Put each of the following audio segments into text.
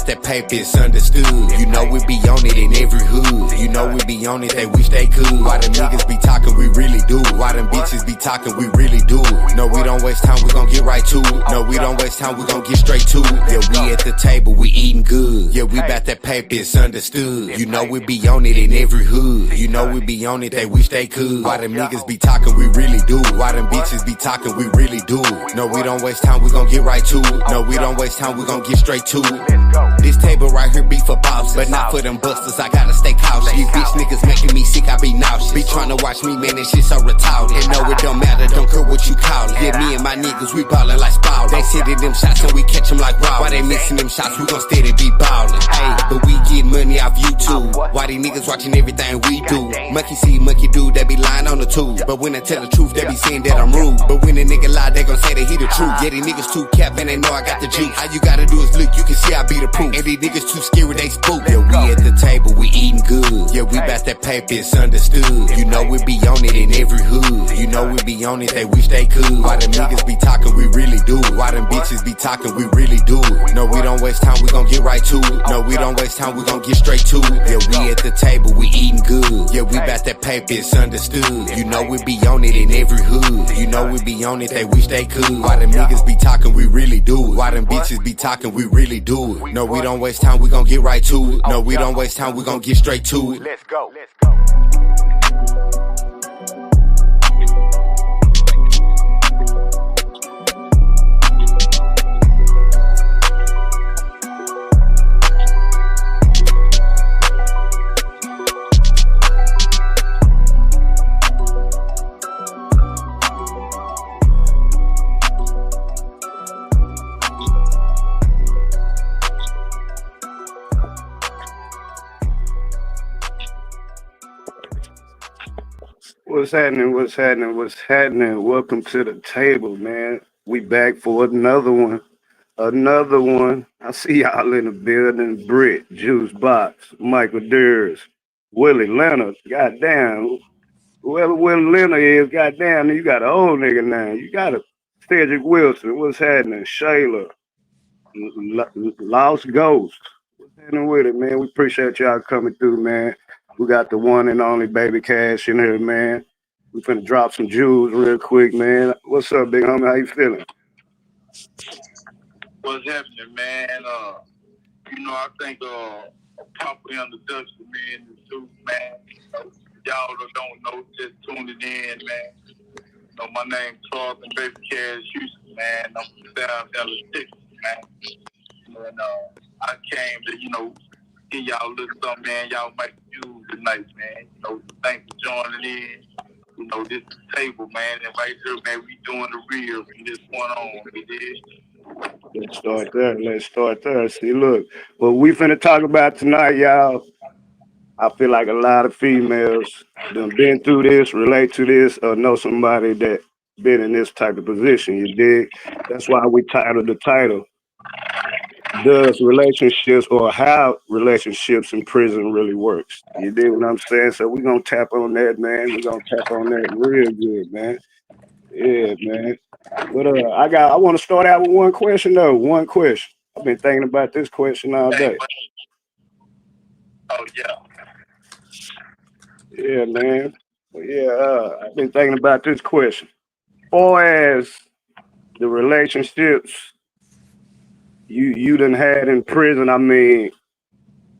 bout that paper, it's understood. You know we be on it in every hood. You know we be on it, they wish they could. Why them niggas be talking, we really do. Why them bitches be talking, we really do. No, we don't waste time, we gon' get right to it. No, we don't waste time, we gon' get straight to it. Yeah, we at the table, we eating good. Yeah, we bout that paper, it's understood. You know we be on it in every hood. You know we be on it, they wish they could. Why them niggas be talking, we really do. Why them bitches be talking, we really do. No, we don't waste time, we gon' get right to it. No, we don't waste time, we gon' get straight to it. This table right here be for bosses, but not for them busters. I gotta stay cautious. These bitch niggas making me sick, I be nauseous. Be tryna watch me, man, this shit so retarded. And no, it don't matter, don't care what you call it. Yeah, me and my niggas, we ballin' like Spalding. They sit in them shots and we catch them like raw. Why they missing them shots, we gon' steady be ballin'. Hey, but we get money off YouTube. Why these niggas watching everything we do? Monkey see, monkey do, they be lying on the tube. But when I tell the truth, they be saying that I'm rude. But when a nigga lie, they gon' say that he the truth. Yeah, these niggas too cap and they know I got the juice. All you gotta do is look, you can see I be the proof. And these niggas too scary, they spook. Yeah, we at the table, we eating good. Yeah, we bout that paper, it's understood. You know we be on it in every hood. You know we be on it, they wish they could. Why them niggas be talking, we really do. Why them bitches be talking, we really do it. No, we don't waste time, we gon' get right to it. No, we don't waste time, we gon' get straight to it. Yeah, we at the table, we eating good. Yeah, we bout that paper, it's understood. You know we be on it in every hood. You know we be on it, they wish they could. Why them niggas be talking, we really do it. Why them bitches be talking, we really do it. No, we don't waste time, we gon' get right to it. No, we don't waste time, we gon' get straight to it. Let's go. What's happening? What's happening? What's happening? Welcome to the table, man. We back for another one. Another one. I see y'all in the building. Britt, Juice Box, Michael Durs, Willie Leonard. Goddamn. Whoever Willie Leonard is, goddamn, you got an old nigga now. You got a Cedric Wilson. What's happening? Shayla. Lost Ghost. What's happening with it, man? We appreciate y'all coming through, man. We got the one and only Baby Cash in here, man. We finna drop some jewels real quick, man. What's up, big homie? How you feeling? What's happening, man? I think Papa and the Dutch, man, the suit, man. Y'all that don't know, just tuning in, man. My name's Charles and Baby Cash Houston, man. I'm from South Dallas, Texas, man. And I came to, give y'all a little something, man. Y'all make use tonight, man. Thanks for joining in. This is the table, man. And right here, man, we doing the real from this point on. We did. Let's start there. See, look, what we finna talk about tonight, y'all. I feel like a lot of females done been through this, relate to this, or know somebody that been in this type of position. You dig? That's why we titled the title. Does relationships or how relationships in prison really works? You dig what I'm saying? So we're gonna tap on that, man. We're gonna tap on that real good, man. Yeah, man. But I want to start out with one question though. One question. I've been thinking about this question all day. Oh yeah. Yeah, man. Yeah, I've been thinking about this question. Or as the relationships you done had in prison, I mean,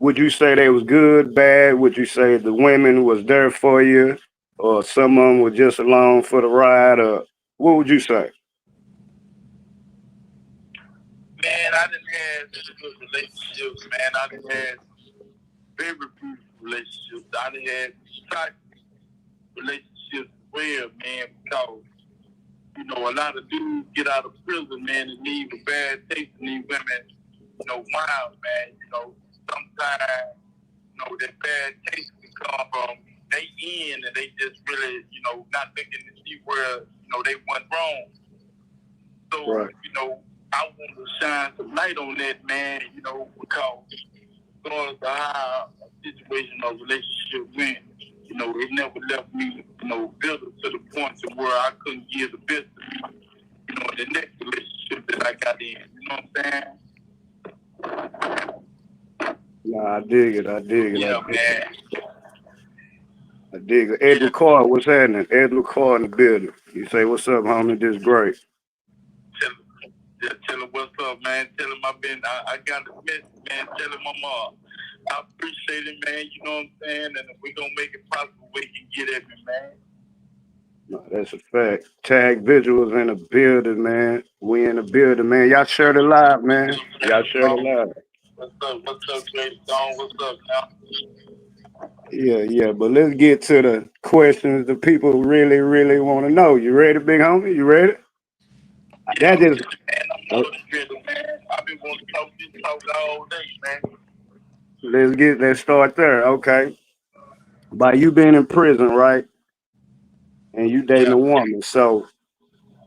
would you say they was good, bad? Would you say the women was there for you, or some of them were just along for the ride, or what would you say? Man, I done had good relationships, man. I done had very beautiful relationships. I done had strike relationships as well, man, because a lot of dudes get out of prison, man, and leave a bad taste in these women, wild, man. Sometimes, that bad taste can come from they end and they just really, not looking to see where, they went wrong. So, right. I want to shine some light on that, man, because regardless of how a situation or relationship went, it never left me, bitter to the point to where I couldn't give the best of me, in the next relationship that I got in. You know what I'm saying? Nah, I dig it. I dig it. Yeah, man. I dig it. Yeah. Edward Carr, what's happening? Edward Carr in the building. You say, what's up, homie? This great. Tell him what's up, man. Tell him I got a message, man. Tell him I appreciate it, man. You know what I'm saying? And we're going to make it possible we can get at me, man. No, that's a fact. Tag Visuals in the building, man. We in the building, man. Y'all share the live, man. Y'all share the live. What's up, Great Stone? What's up, now? Yeah. But let's get to the questions the people really, really want to know. You ready, big homie? You ready? Yeah, that is. Man, I'm motivated, man. I've been wanting to talk this talk all day, man. Let's start there. Okay. By you being in prison, right? And you dating a woman. So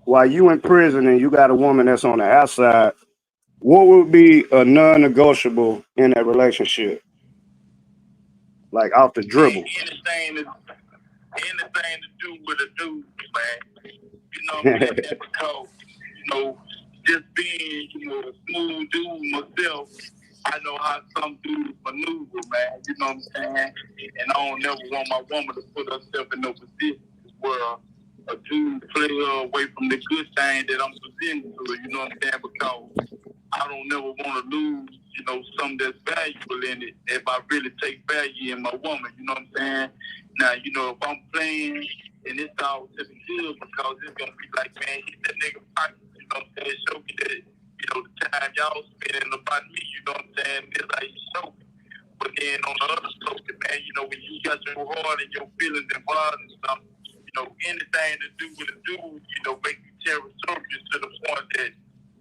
while you in prison and you got a woman that's on the outside, what would be a non-negotiable in that relationship? Like off the dribble. Anything to do with a dude, man. You know what I'm saying? Because, you know, just being, you know, a smooth dude myself, I know how some dudes maneuver, man. You know what I'm saying? And I don't never want my woman to put herself in no position where a dude play her away from the good thing that I'm presenting to her, you know what I'm saying? Because I don't never want to lose, you know, something that's valuable in it if I really take value in my woman, you know what I'm saying? Now, you know, if I'm playing and it's all to the good because it's going to be like, man, hit that nigga pocket, you know what I'm saying? Show me that, you know, the time y'all spending about me, you know what I'm saying? It's like, show me. But then on the other token, man, you know, when you got your heart and your feelings involved and stuff, you know, anything to do with a dude, you know, make you territorial to the point that,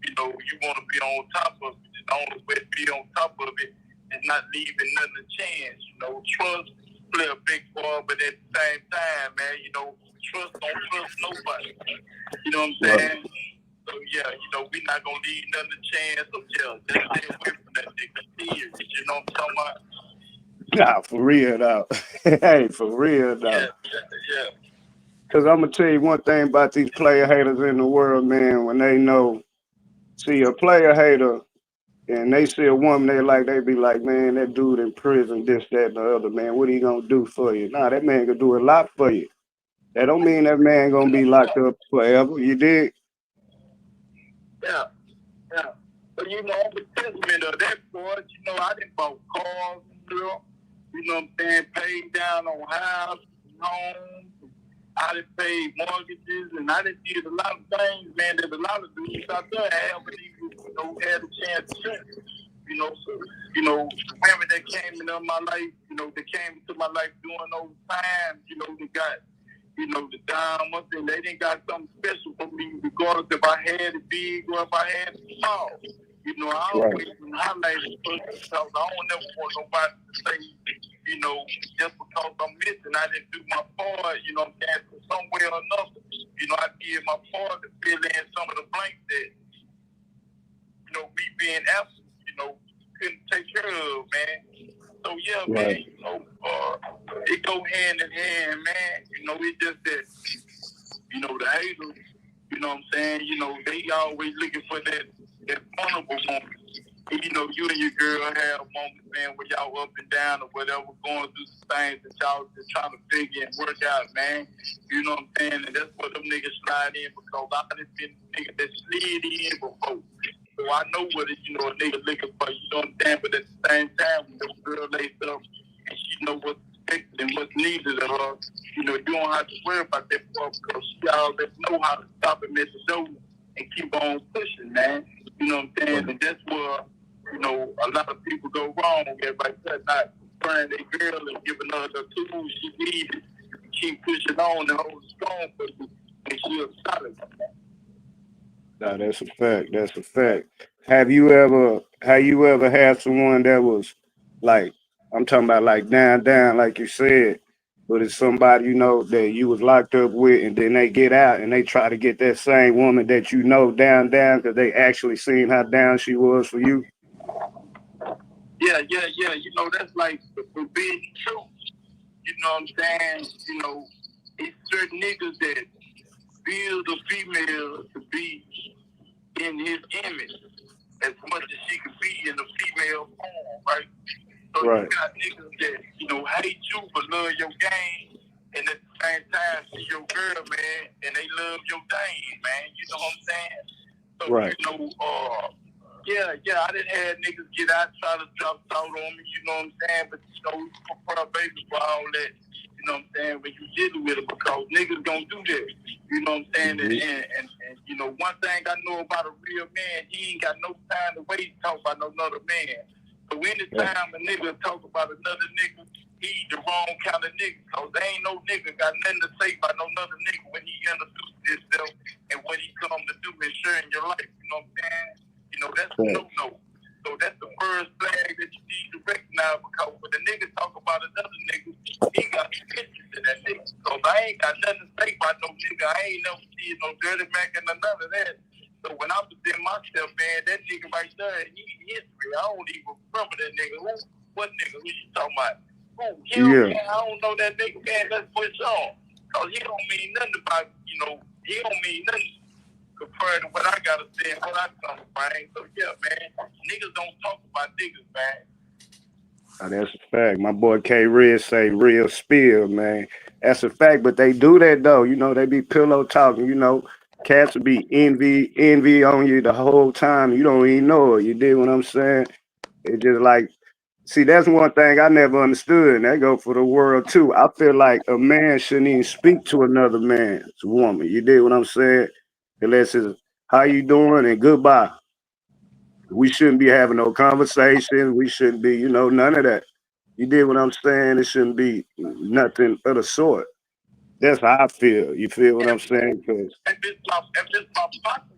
you know, you want to be on top of it. And the only way to be on top of it is not leaving nothing to chance. You know, trust play a big part, but at the same time, man, you know, don't trust nobody. You know what I'm saying? So, yeah, you know, we're not going to leave nothing to chance. So, yeah, just stay away from that nigga. Serious. You know what I'm talking about? Nah, for real, though. Hey, for real, though. Yeah. Because I'm going to tell you one thing about these player haters in the world, man. When they know, see a player hater and they see a woman they be like, man, that dude in prison, this, that, and the other, man. What he going to do for you? Nah, that man going to do a lot for you. That don't mean that man going to be locked up forever. You dig? Yeah. But, you know, I'm a testament of that part. You know, I didn't bought cars, you know what I'm saying? Paid down on houses, homes. I done paid mortgages, and I done did a lot of things, man, that a lot of dudes out there haven't even, you know, had a chance to do. You know, so, you know, the women that came into my life, you know, they came into my life during those times, you know, they got, you know, the diamonds, and they didn't got something special for me, regardless if I had it big or if I had it small. You know, I always highlight it because I don't never want nobody to say, you know, just because I'm missing, I didn't do my part, you know what I'm saying? So some way or another, you know, I did my part to fill in some of the blanks that, you know, me being absent, you know, couldn't take care of, man. So, yeah, man, you know, it go hand in hand, man. You know, it's just that, you know, the haters, you know what I'm saying? You know, they always looking for that vulnerable moment. You know, you and your girl have moments, man, where y'all up and down or whatever, going through some things that y'all just trying to figure and work out, man. You know what I'm saying? And that's what them niggas slide in because I've been niggas that slid in before. So I know what it, you know, a nigga looking for, you know what I'm saying? But at the same time, when the girl lays up and she know what's expected and what's needed of her, you know, you don't have to worry about that part because she already know how to stop and miss the show and keep on pushing, man. You know what I'm saying? And that's where, you know, a lot of people go wrong. Everybody not preparing their girl and giving her the tools she needed. Keep pushing on and hold strong for you. And she'll solid. No, that's a fact. That's a fact. Have you ever had someone that was like, I'm talking about like down, like you said, but it's somebody you know that you was locked up with, and then they get out and they try to get that same woman that you know down because they actually seen how down she was for you? Yeah. You know, that's like the forbidden truth. You know what I'm saying? You know, it's certain niggas that build a female to be in his image as much as she could be in the female form, right? So Right. you got niggas that, hate you but love your game, and at the same time see your girl, man, and they love your game, man. You know what I'm saying? So, Right. I didn't have niggas get out, try to drop salt on me, you know what I'm saying? But, you prefer baby for all that, you know what I'm saying, when you dealing with it, because niggas gonna do that, you know what I'm saying? And one thing I know about a real man, he ain't got no time to wait to talk about no another man. So anytime a nigga talk about another nigga, he the wrong kind of nigga. Cause there ain't no nigga got nothing to say about no another nigga when he introduces himself and what he come to do and share in your life. You know what I'm saying? That's a no-no. So that's the first flag that you need to recognize, because when a nigga talk about another nigga, he got pictures to that nigga. So I ain't got nothing to say about no nigga. I ain't never seen no dirty Mac and none of that. So when I present myself, man, that nigga right there, he history. I don't even remember that nigga. What nigga? Who you talking about? Who? Him? Yeah. Man, I don't know that nigga, man. Let's push on. Because he don't mean nothing about, he don't mean nothing compared to what I gotta say and what I come from. So yeah, man, niggas don't talk about niggas, man. That's a fact. My boy K Red say real spill, man. That's a fact, but they do that though. They be pillow talking, cats will be envy on you the whole time. You don't even know it. You dig what I'm saying? It's just like, see, that's one thing I never understood, and that go for the world too. I feel like a man shouldn't even speak to another man's woman. You dig what I'm saying? Unless it's how you doing and goodbye. We shouldn't be having no conversation. We shouldn't be, none of that. You did what I'm saying? It shouldn't be nothing of the sort. That's how I feel. You feel what I'm saying? Cause if it's my partner,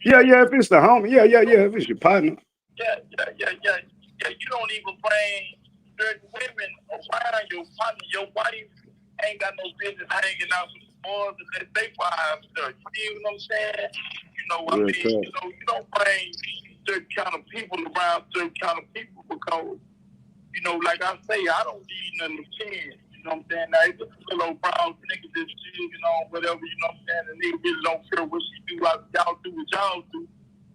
yeah. If it's the homie, yeah. If it's your partner. Yeah. You don't even bring certain women around your partner. Your wife ain't got no business hanging out with the boys unless they wives. You see what I'm saying? You don't bring certain kind of people around certain kind of people because, like I say, I don't need nothing to change. You know what I'm saying? Now, if it's a little brown nigga that's chill, whatever, you know what I'm saying, and they really don't care what she do, y'all do what y'all do,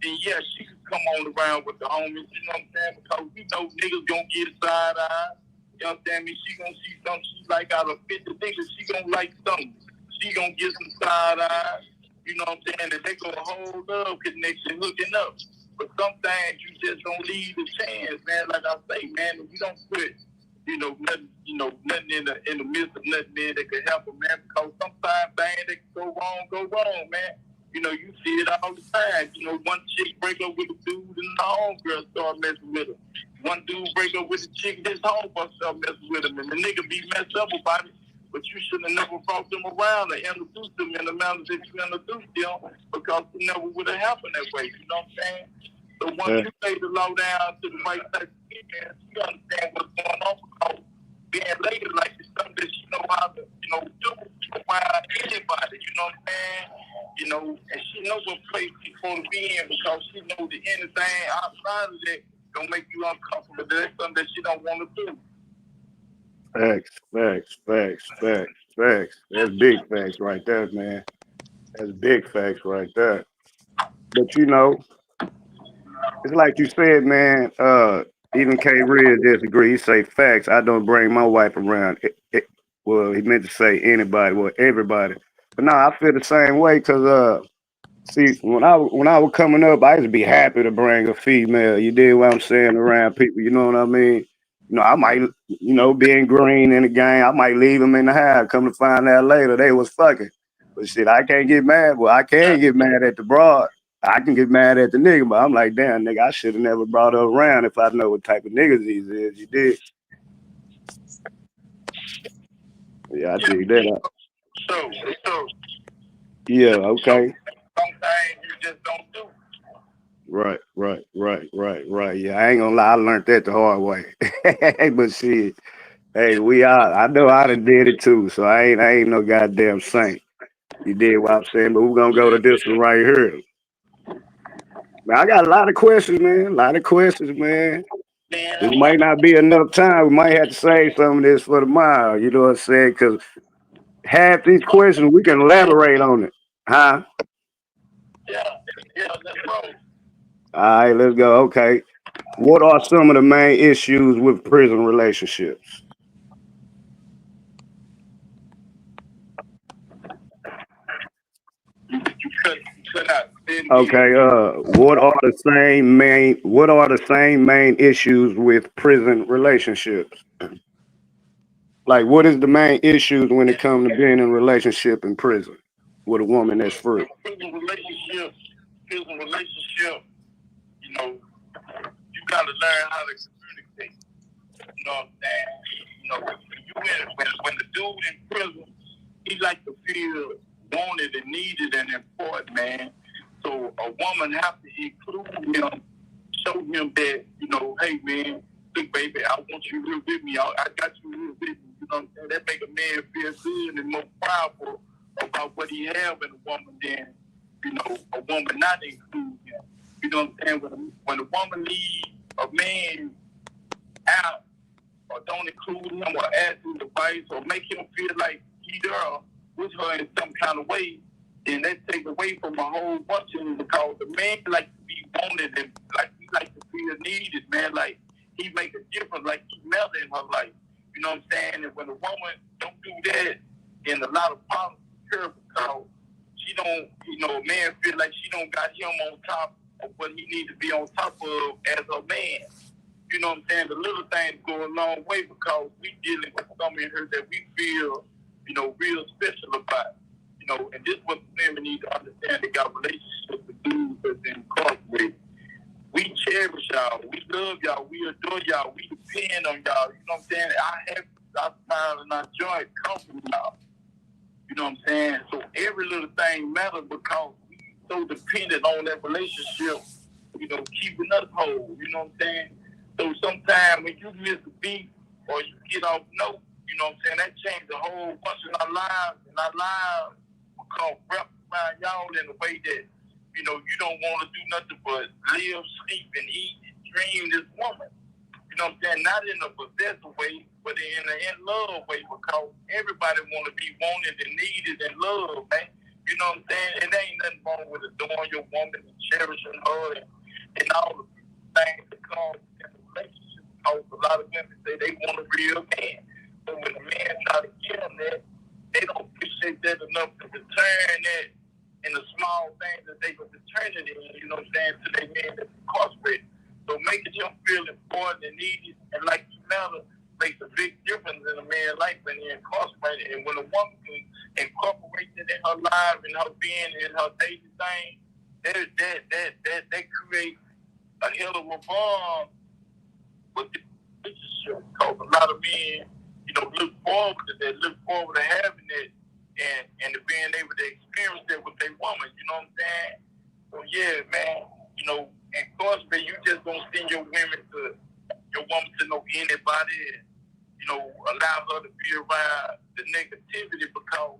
then yeah, she can come on around with the homies, you know what I'm saying? Because we know niggas gonna get side-eye. You know what I'm saying? I mean, she gonna see something she like out of 50 niggas, she gonna like something. She gonna get some side-eye. You know what I'm saying? And they gonna hold up connection, hooking up. But sometimes you just don't leave the chance, man. Like I say, man, if you don't put, nothing in the midst of nothing, man, that could help a man. Because sometimes things that can go wrong, man. You see it all the time. One chick break up with a dude and the homegirl start messing with her. One dude break up with a chick and his homegirl start messing with him. And the nigga be messed up about it. But you should have never brought them around or introduced them in the manner that you introduced them, because it never would have happened that way. You know what I'm saying? So once you lay the law down to the right type of female, you understand what's going on, because being lady like it's something that she know how to, do around anybody. You know what I'm saying? And she knows what place she's supposed to be in, because she knows that anything outside of that gonna make you uncomfortable. That's something that she don't want to do. Facts. That's big facts right there, man. That's big facts right there. But it's like you said, man. Even K Red disagree. He say facts. I don't bring my wife around. Well, he meant to say anybody. Well, everybody. But no, I feel the same way, because see, when I was coming up, I used to be happy to bring a female. You did what I'm saying, around people. You know what I mean? I might, being green in the game, I might leave them in the house. Come to find out later, they was fucking. But shit, I can't get mad. Well, I can get mad at the broad. I can get mad at the nigga, but I'm like, damn, nigga, I should have never brought her around if I know what type of niggas these is. You did? Yeah, I dig that up. So. Yeah, okay. Sometimes you just don't do. Right. Yeah, I ain't gonna lie, I learned that the hard way. But shit, hey, I know I done did it too, so I ain't no goddamn saint. You did what I'm saying, but we're gonna go to this one right here. Man, I got a lot of questions, man. This might not be enough time. We might have to save some of this for tomorrow. You know what I'm saying? Because half these questions we can elaborate on it, huh? Yeah, let's go. All right, let's go. Okay. What are some of the main issues with prison relationships? You cut out. Say it again. Okay, what are the same main issues with prison relationships? Like what is the main issues when it comes to being in a relationship in prison with a woman that's free? Prison relationship, you know, you gotta learn how to communicate. You know what I'm saying? You know, when the dude in prison, he like to feel wanted and needed and important, man. So a woman have to include him, show him that, you know, hey man, look baby, I want you here with me. I got you here with me. You know what I'm saying? That make a man feel good and more proudful about what he have in a woman than, you know, a woman not include him. You know what I'm saying? When a woman leaves a man out or don't include him or ask his advice or make him feel like he there with her in some kind of way, then that takes away from a whole bunch of them because the man like to be wanted and like he like to feel needed, man. Like he make a difference, like he matter in her life. You know what I'm saying? And when a woman don't do that, then a lot of problems occur because she don't, you know, a man feel like she don't got him on top of what he need to be on top of as a man. You know what I'm saying? The little things go a long way because we dealing with something in here that we feel, you know, real special about. You know, and this is what the women need to understand. They got relationships with dudes that's incarcerated. We cherish y'all. We love y'all. We adore y'all. We depend on y'all. You know what I'm saying? I smile and I joy come from y'all. You know what I'm saying? So every little thing matters because we so dependent on that relationship, you know, keeping us whole. You know what I'm saying? So sometimes when you miss a beat or you get off note, you know what I'm saying, that changed a whole bunch of our lives, and our lives become wrapped around y'all in a way that, you know, you don't want to do nothing but live, sleep, and eat and dream this woman. You know what I'm saying? Not in a possessive way, but in an in-love way because everybody want to be wanted and needed and loved, man. You know what I'm saying? And there ain't nothing wrong with adoring your woman and cherishing her and all the things that come in a relationship because a lot of women say they want a real man. But when a man try to give them that, they don't appreciate that enough to return that in the small things that they can return it in, you know what I'm saying, to their man that's incarcerated. So making him feel important and needed and like you matter makes a big difference in a man's life when he's incarcerated. And when a woman can incorporate that in her life and her being and her daily thing, that creates a hell of a bond with the relationship. Because a lot of men, you know, look forward to that, look forward to having it and to being able to experience that with their woman, you know what I'm saying? So yeah, man, you know, incarcerated, you just don't send your woman to know anybody and, you know, allow her to be around the negativity because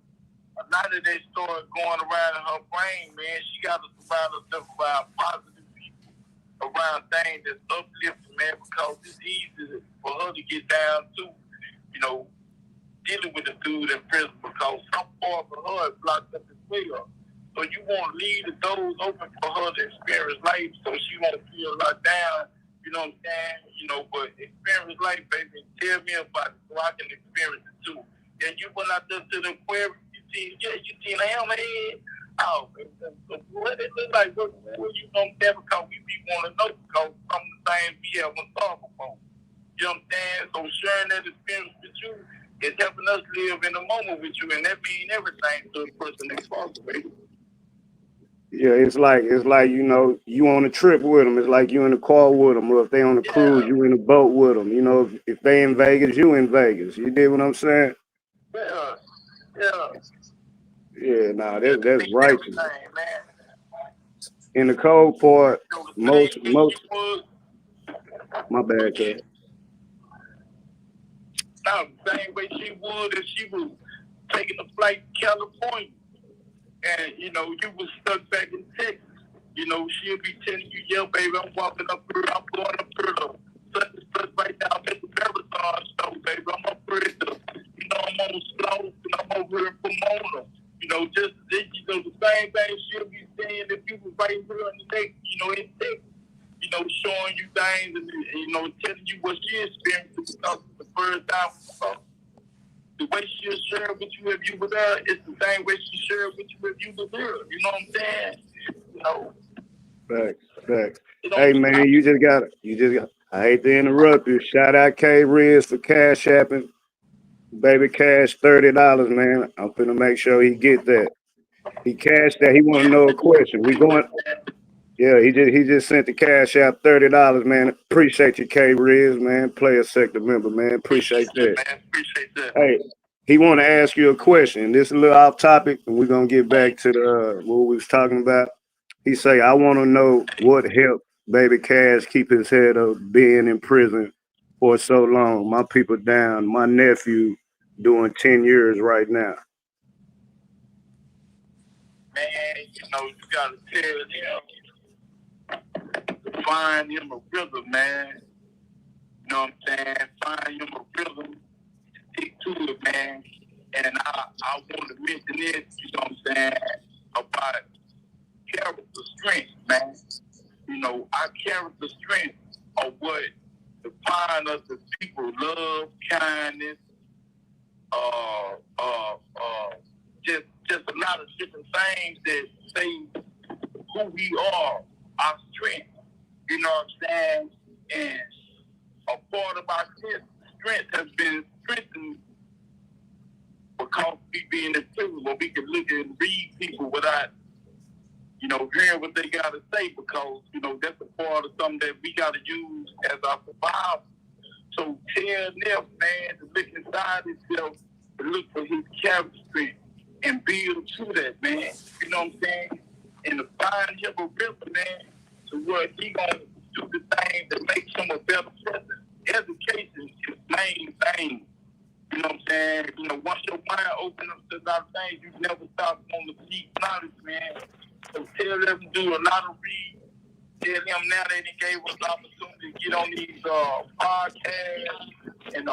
a lot of that start going around in her brain, man. She got to surround herself around positive people, around things that's uplifting, man, because it's easy for her to get down to, you know, dealing with the dude in prison because some part of her is blocked up as well. So you want to leave the doors open for her to experience life so she won't feel locked down, you know what I'm saying? You know, but experience life, baby, tell me about it so I can experience it too. And you went out there to the aquarium, you see the hammerhead. Oh, what it look like? What you know that because we want to know because some of the things we haven't thought before. You know what I'm saying? So sharing that experience with you is helping us live in the moment with you, and that means everything to a person incarcerated. Yeah, it's like you know you on a trip with them. It's like you in the car with them, or if they on a cruise, you in a boat with them. You know, if they in Vegas, you in Vegas. You did what I'm saying? Yeah. Yeah, nah, that's righteous. In the cold part, most. My bad, kid. Now, the same way she would if she was taking a flight to California. And, you know, you was stuck back in Texas. You know, she'll be telling you, yeah, baby, I'm walking up here, I'm going up here to such and such right now. I'm at the marathon show, baby. I'm up here at the, you know, I'm on Slow, and I'm over here in Pomona. You know, just, you know, the same thing she'll be saying if you was right here on the neck, you know, in Texas. You know, showing you things and hearing the first time. The way she'll share with you if you were there, it's the same way she shared with you if you were there. You know what I'm saying? You know. Facts. Hey man, you just got I hate to interrupt you. Shout out K Riz for cash apping. Baby cash $30, man. I'm finna make sure he get that. He cashed that. He wanna know a question. We going Yeah, he just sent the cash out $30, man. Appreciate you, K Riz, man. Player sector member, man. Appreciate that. Man, appreciate that. Hey, he want to ask you a question. This is a little off topic, and we're gonna get back to the what we was talking about. He say, I want to know what helped Baby Cash keep his head up being in prison for so long. My people down. My nephew doing 10 years right now. Man, you know, you gotta tell him to find him a rhythm, man. You know what I'm saying? Find him a rhythm, stick to it, man. And I want to mention this, you know what I'm saying, about character strength, man. You know, our character strength are what define us as people: love, kindness, just a lot of different things that say who we are, our strength. You know what I'm saying? And a part of our strength has been strengthened because we being in prison where we can look and read people without, you know, hearing what they got to say, because, you know, that's a part of something that we got to use as our survival. So tell them, man, to look inside himself, to look for his character strength and build to that, man. You know what I'm saying? And to find him a rhythm, man, to where he gonna do the thing that makes him a better person. Education is the main thing. You know what I'm saying? You know, once your mind opens up to a lot of things, you never stop on the deep knowledge, man. So tell them to do a lot of read. Tell them now that they gave us the opportunity to get on these podcasts and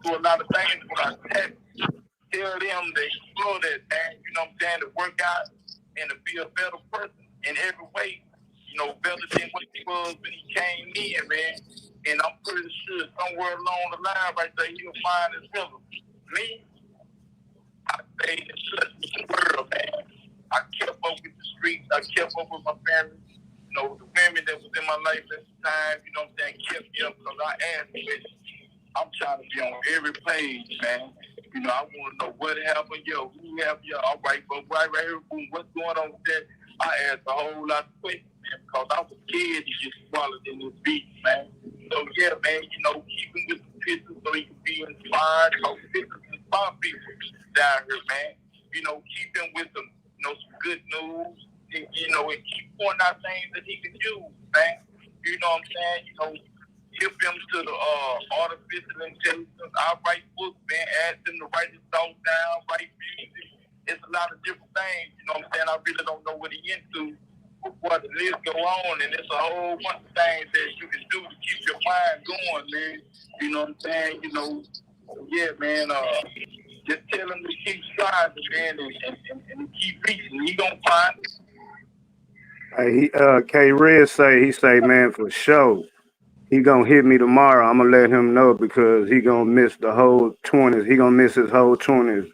do a lot of things with our tech. Tell them to explore that, man. You know what I'm saying? To work out and to be a better person in every way. You know, better than what he was when he came in, man. And I'm pretty sure somewhere along the line right there, he'll find his rhythm. Me, I stayed in touch with the world, man. I kept up with the streets. I kept up with my family. You know, the women that was in my life at the time, you know what I'm saying, kept me up because I asked questions. I'm trying to be on every page, man. You know, I want to know what happened, yo, who happened, yo. All right, but right here, boom, what's going on with that? I asked a whole lot of questions, man, because I was scared to get swallowed in this beat, man. So, yeah, man, you know, keep him with the pictures so he can be inspired. Because pictures inspire people down here, man. You know, keep him with some, you know, some good news. And, you know, and keep pointing out things that he can use, man. You know what I'm saying? You know, give him to the artificial intelligence. I write books, man. Ask him to write his thoughts down, write music. It's a lot of different things. You know what I'm saying? I really don't know what he into before the list go on, and it's a whole bunch of things that you can do to keep your mind going, man. You know what I'm saying? You know, yeah, man. Just tell him to keep striving, man, and keep reaching. He gonna find it. Hey, K Red say, man, for sure, he gonna hit me tomorrow. I'm gonna let him know because he gonna miss the whole 20s. He gonna miss his whole 20s.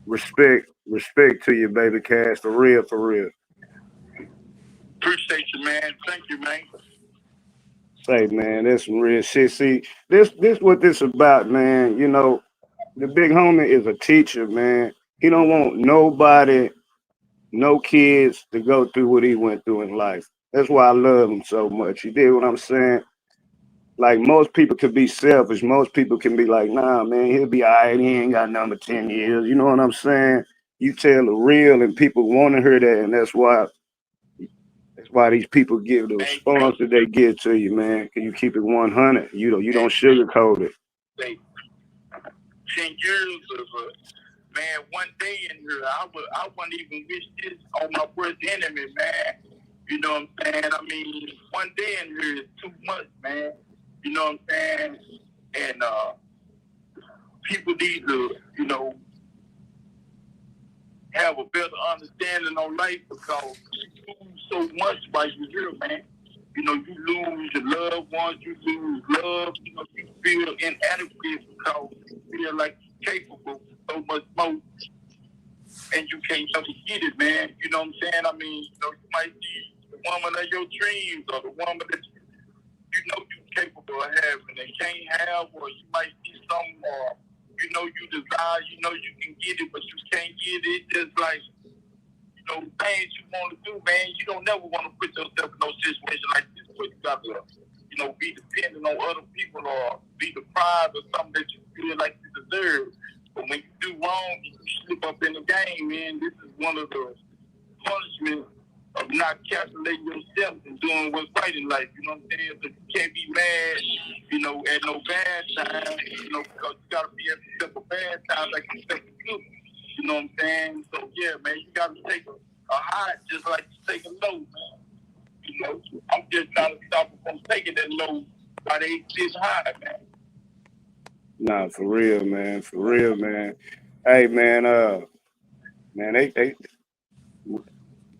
Respect to you, Baby Cash, for real, for real. Appreciate you, man. Thank you, man. Say, man, that's some real shit. See, this what this about, man. You know, the big homie is a teacher, man. He don't want nobody, no kids to go through what he went through in life. That's why I love him so much. You dig what I'm saying? Like, most people could be selfish. Most people can be like, nah, man, he'll be all right. He ain't got number 10 years. You know what I'm saying? You tell the real and people want to hear that, and that's why these people give the response that they give to you, man. Can you keep it 100? You don't sugarcoat it. 10 years of man, one day in here, I wouldn't even wish this on my worst enemy, man. You know what I'm saying? I mean, one day in here is too much, man. You know what I'm saying? And people need to, you know, have a better understanding on life because you lose so much while you're here, man. You know, you lose your loved ones, you lose love, you know, feel inadequate because you feel like you're capable of so much more and you can't ever get it, man. You know what I'm saying? I mean, you might be the woman of your dreams or the woman that you know you're capable of having and can't have, or you might see something, or you know you desire, you know you can get it, but you can't get it. Just like, things you want to do, man. You don't never want to put yourself in no situation like this where you got to, be dependent on other people or be deprived of something that you feel like you deserve. But when you do wrong, you slip up in the game, man. This is one of the punishments of not calculating yourself and doing what's right in life. You know what I'm saying? So you can't be mad, at no bad time, because you got to be at the bad times like you said good. You know what I'm saying? So, yeah, man, you got to take a high just like you take a low, man. I'm just trying to stop them from taking that low while they this high, man. Nah, for real, man. For real, man. Hey, man,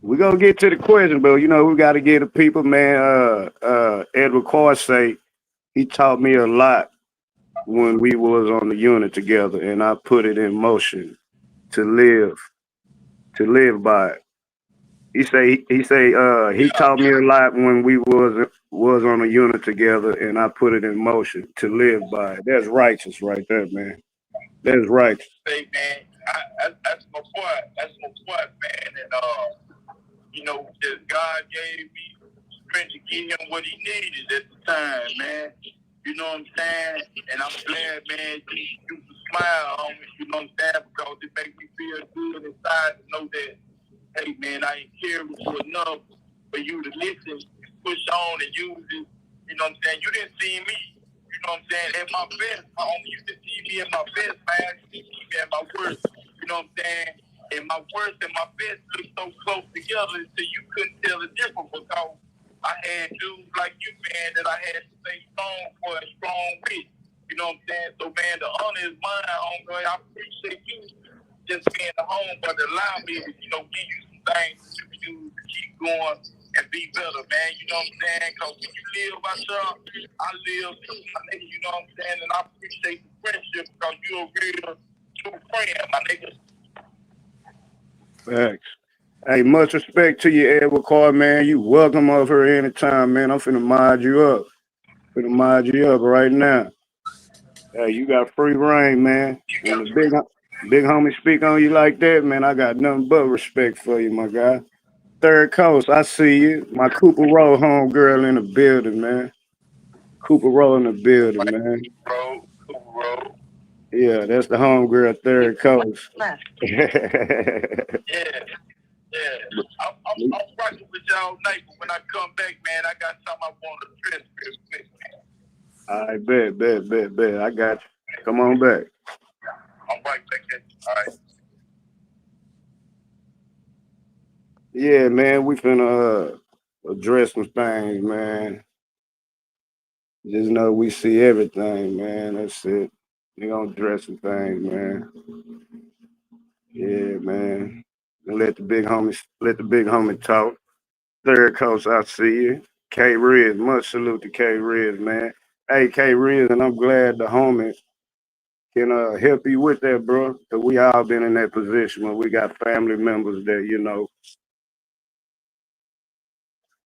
we gonna get to the question, but we gotta get the people, man. Edward Carr say he taught me a lot when we was on the unit together, and I put it in motion to live by it. He say he taught me a lot when we was on a unit together, and I put it in motion to live by it. That's righteous right there, man. That's righteous. Hey, man, that's my boy. That's my boy, man. And just God gave me strength to give him what he needed at the time, man. You know what I'm saying? And I'm glad, man, you smile on me. You know what I'm saying? Because it makes me feel good inside to know that, hey, man, I ain't caring you enough for you to listen, push on, and use it. You know what I'm saying? You didn't see me. You know what I'm saying? At my best, my homie, you didn't see me at my best, man. You didn't see me at my worst. You know what I'm saying? And my worst and my best look so close together until you couldn't tell the difference because I had dudes like you, man, that I had to stay strong for and strong with. You know what I'm saying? So, man, the honor is mine, homeboy. I appreciate you just being the home, but allow me to, give you some things that you can do to keep going and be better, man. You know what I'm saying? Because when you live by yourself, I live too, my nigga. You know what I'm saying? And I appreciate the friendship because you're a real true friend, my nigga. Thanks. Hey, much respect to you, Edward Carr, man. You welcome over here anytime, man. I'm finna mod you up. Right now. Hey, you got free reign, man. When the big homie speak on you like that, man, I got nothing but respect for you, my guy. Third Coast, I see you. My Cooper Road homegirl in the building, man. Cooper Road in the building, man. Cooper. Yeah, that's the homegirl, Third Coast. Yeah. I'm rocking with y'all night, but when I come back, man, I got something I want to address real quick, man. All right, bet. I got you. Come on back. I'm right back at you. All right. Yeah, man, we finna address some things, man. Just know we see everything, man. That's it. We gonna address some things, man. Yeah, man. And let the big homie talk. Third Coast, I see you. K Riz, much salute to K Riz, man. Hey, K Riz, and I'm glad the homie can help you with that, bro. Cause we all been in that position when we got family members that,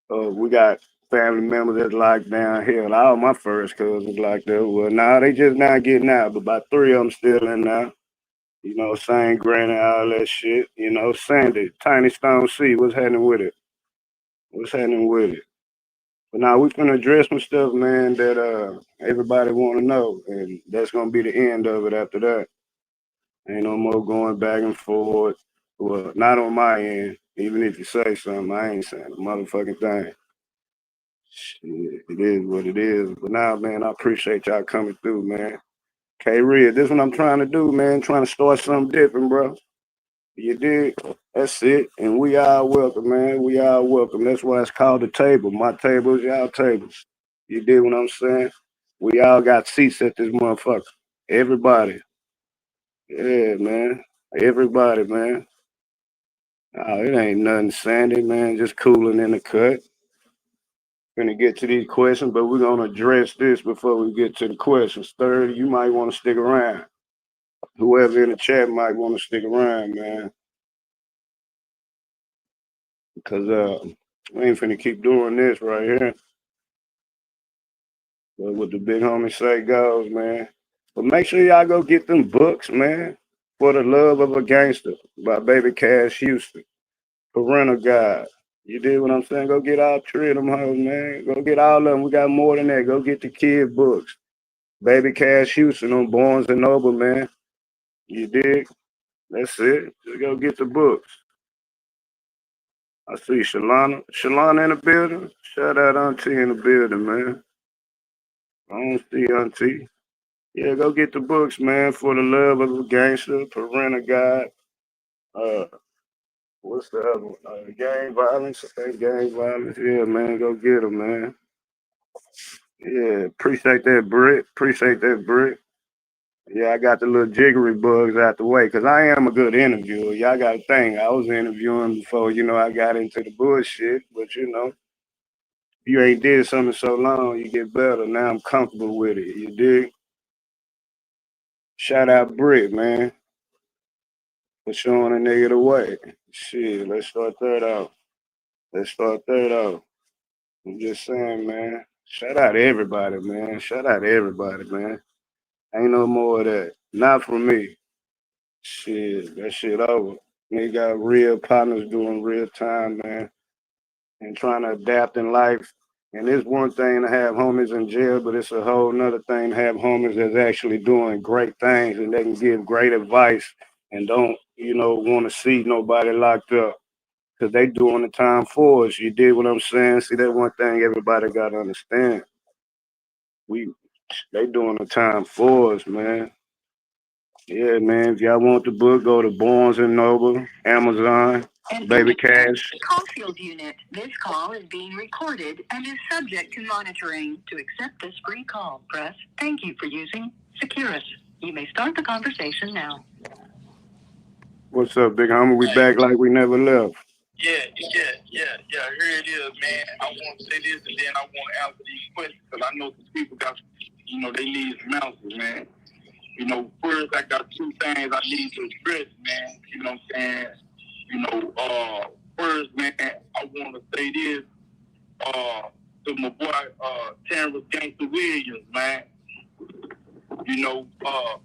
we got family members that's locked down here. All my first cousins like that. Well, now they just not getting out, but about 3 of them still in now. Same granny, all that shit. Sandy, Tiny Stone C, what's happening with it? But now we finna address some stuff, man, that everybody wanna know. And that's gonna be the end of it after that. Ain't no more going back and forth. Well, not on my end. Even if you say something, I ain't saying a motherfucking thing. Shit, it is what it is. But now, man, I appreciate y'all coming through, man. K-Red, this is what I'm trying to do, man. Trying to start something different, bro. You dig? That's it. And we all welcome, man. We all welcome. That's why it's called the table. My table is y'all table. You dig what I'm saying? We all got seats at this motherfucker. Everybody. Yeah, man. Everybody, man. Oh, it ain't nothing sandy, man. Just cooling in the cut. Gonna get to these questions, but we're gonna address this before we get to the questions. Third, you might want to stick around. Whoever in the chat might want to stick around, man, because we ain't finna keep doing this right here. But what the big homie say goes, man. But make sure y'all go get them books, man. For the Love of a Gangster by Baby Cash Houston. Parental Guide. You did what I'm saying? Go get all three of them hoes, man. Go get all of them. We got more than that. Go get the kid books. Baby Cash Houston on Barnes and Noble, man. You dig? That's it. Just go get the books. I see Shalana. Shalana in the building. Shout out Auntie in the building, man. I don't see Auntie. Yeah, go get the books, man. For the Love of a Gangster, Parental Guide. What's the other one? Gang violence. I think gang violence. Yeah, man. Go get them, man. Yeah, appreciate that, Brick. Appreciate that, Brick. Yeah, I got the little jiggery bugs out the way because I am a good interviewer. Y'all got to think. I was interviewing before, I got into the bullshit. But, you ain't did something so long, you get better. Now I'm comfortable with it. You dig? Shout out Brick, man, for showing a nigga the way. Shit, let's start that out. I'm just saying, man. Shout out to everybody, man. Ain't no more of that. Not for me. Shit, that shit over. Nigga got real partners doing real time, man, and trying to adapt in life. And it's one thing to have homies in jail, but it's a whole nother thing to have homies that's actually doing great things and they can give great advice and don't, want to see nobody locked up because they doing the time for us. You did what I'm saying? See, that one thing everybody got to understand. They doing the time for us, man. Yeah, man. If y'all want the book, go to Barnes and Noble, Amazon, Baby Cash. Caulfield unit. This call is being recorded and is subject to monitoring. To accept this free call, press "Thank you for using Securus." You may start the conversation now. What's up, big homie? We back like we never left. Yeah. Here it is, man. I want to say this and then I want to answer these questions because I know some people got, they need some answers, man. First I got two things I need to address, man. You know what I'm saying? First, man, I want to say this to my boy Terrence Gangster Williams, man. Me and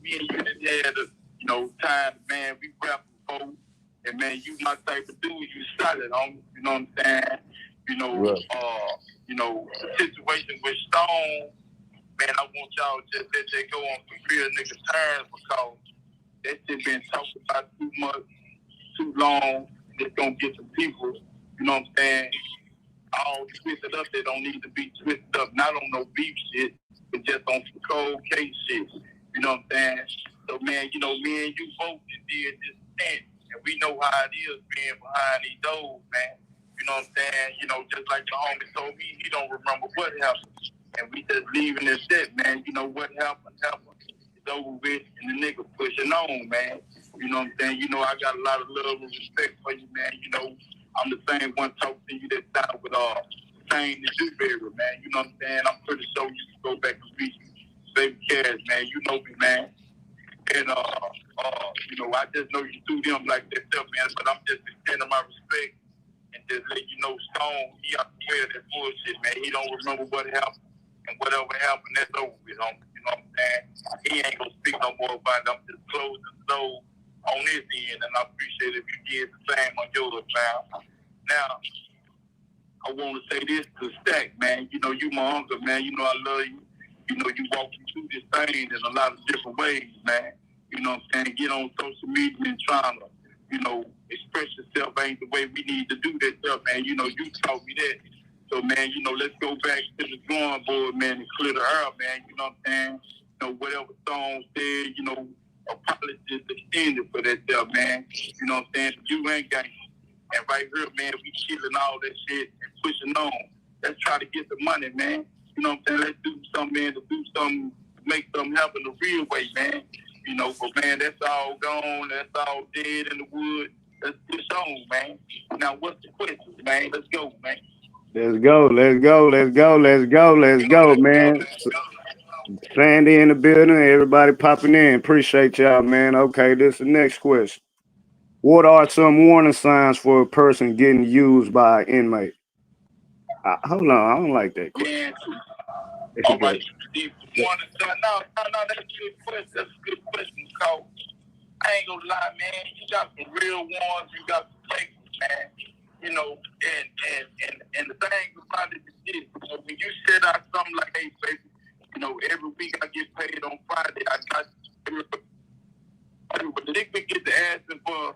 you just had time, man. We rapped before, and man, you my type of dude. You solid on, you know what I'm saying? Situation with Stone, man. I want y'all to just let that go on some real nigga terms because that shit been talked about too much, too long. It's gonna get some people, you know what I'm saying, all twisted up. They don't need to be twisted up, not on no beef shit, but just on some cold case shit. You know what I'm saying? So man, me and you both did this thing, and we know how it is being behind these doors, man. You know what I'm saying? Just like the homie told me, he don't remember what happened. And we just leaving this shit, man. What happened. It's over with, and the nigga pushing on, man. You know what I'm saying? I got a lot of love and respect for you, man. I'm the same one talking to you that died with Shane the Dewberry, man. You know what I'm saying? I'm pretty sure you can go back and reach Baby Cash, man. You know me, man. And I just know you do them like that stuff, man. But I'm just extending my respect and just let you know Stone, he out to wear that bullshit, man. He don't remember what happened. And whatever happened, that's over with him. You know what I'm saying? He ain't gonna speak no more about it. I'm just closing the door on his end, and I appreciate if you did the same on yours, man. Now, I want to say this to Stack, man. You my uncle, man. I love you. You walk me through this thing in a lot of different ways, man. You know what I'm saying? Get on social media and trying to, express yourself ain't the way we need to do that stuff, man. You taught me that. So, man, let's go back to the drawing board, man, and clear the air, man. You know what I'm saying? Whatever Stone said, apologies extended for that stuff, man. You know what I'm saying? You ain't gangster. And right here, man, we killing all that shit and pushing on. Let's try to get the money, man. You know what I'm saying? Let's do something, man, to make something happen the real way, man. But, man, that's all gone. That's all dead in the wood. Let's push on, man. Now, what's the question, man? Let's go, man. Let's go, let's go, let's go, let's go, let's go, man. Sandy in the building, everybody popping in. Appreciate y'all, man. Okay, this is the next question. What are some warning signs for a person getting used by an inmate? Hold on, I don't like that question. Man, There you all go. right, Steve, no, that's a good question. That's a good question, Cole. I ain't gonna lie, man. You got some real ones, you got some fake ones, man. You know, and the thing about it is this, you know, when you set out something like, hey, baby, you know, every week I get paid on Friday, I got, but the nigga get to asking for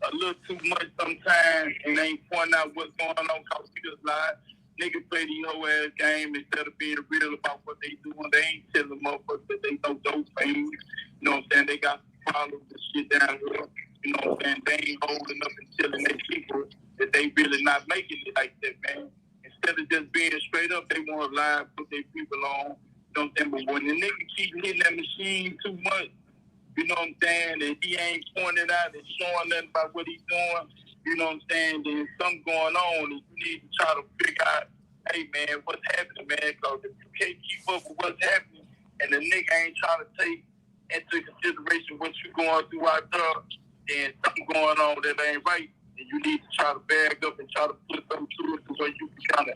a little too much sometimes and they ain't pointing out what's going on cause we just lie. Niggas play these whole ass game instead of being real about what they doing. They ain't telling motherfuckers that they know those things. You know what I'm saying? They got problems and shit down here. You know what I'm saying? They ain't holding up and telling their people that they really not making it like that, man. Instead of just being straight up, they want to lie and put their people on. You know what I'm saying? But when the nigga keep hitting that machine too much, you know what I'm saying, and he ain't pointing out and showing nothing about what he's doing, you know what I'm saying, then something going on, and you need to try to figure out, hey, man, what's happening, man, because if you can't keep up with what's happening, and the nigga ain't trying to take into consideration what you're going through out there, then something going on that ain't right, and you need to try to bag up and try to put something to it so you can kind of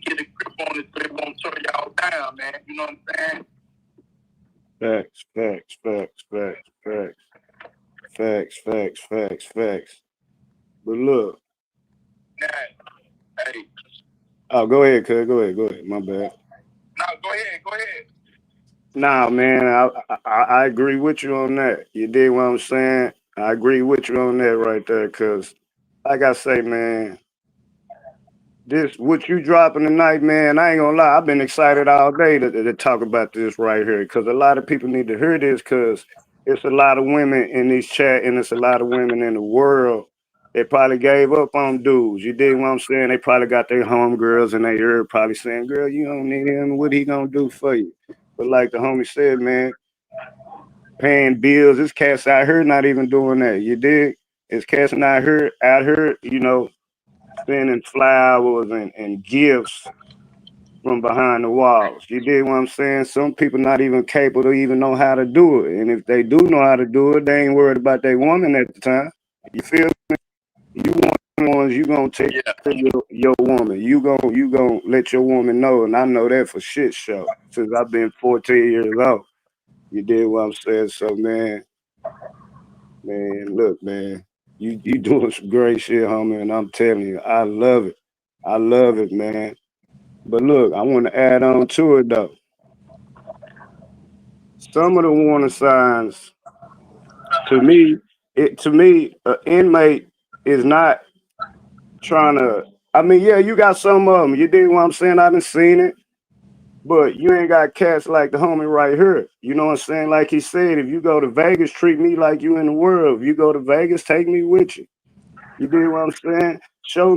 get a grip on it so it won't turn y'all down, man, you know what I'm saying? Facts, facts, facts, facts, facts, facts, facts, facts, facts. But look, Now, hey, oh, go ahead, cuz. Go ahead. My bad. now go ahead. Nah, man, I agree with you on that. You dig what I'm saying? I agree with you on that right there, cause like I say, man, this what you dropping tonight, man. I ain't gonna lie, I've been excited all day to talk about this right here, cause a lot of people need to hear this, cause it's a lot of women in this chat, and it's a lot of women in the world. They probably gave up on dudes. You dig what I'm saying? They probably got their homegirls in their ear, probably saying, "Girl, you don't need him. What he gonna do for you?" But like the homie said, man, paying bills. This cats out here not even doing that. You dig? It's cats out here, you know, sending flowers and gifts from behind the walls. You dig what I'm saying? Some people not even capable to even know how to do it. And if they do know how to do it, they ain't worried about their woman at the time. You feel me? You want the ones you gonna take Yeah. care of your woman. You gonna let your woman know, and I know that for shit show since I've been 14 years old. You did what I'm saying. So man, look, man, you doing some great shit, homie, and I'm telling you, I love it. I love it, man. But look, I want to add on to it though. Some of the warning signs to me, an inmate is not trying to. I mean, yeah, you got some of them. You dig what I'm saying? I done seen it. But you ain't got cats like the homie right here. You know what I'm saying? Like he said, if you go to Vegas, treat me like you in the world. If you go to Vegas, take me with you. You dig what I'm saying? Show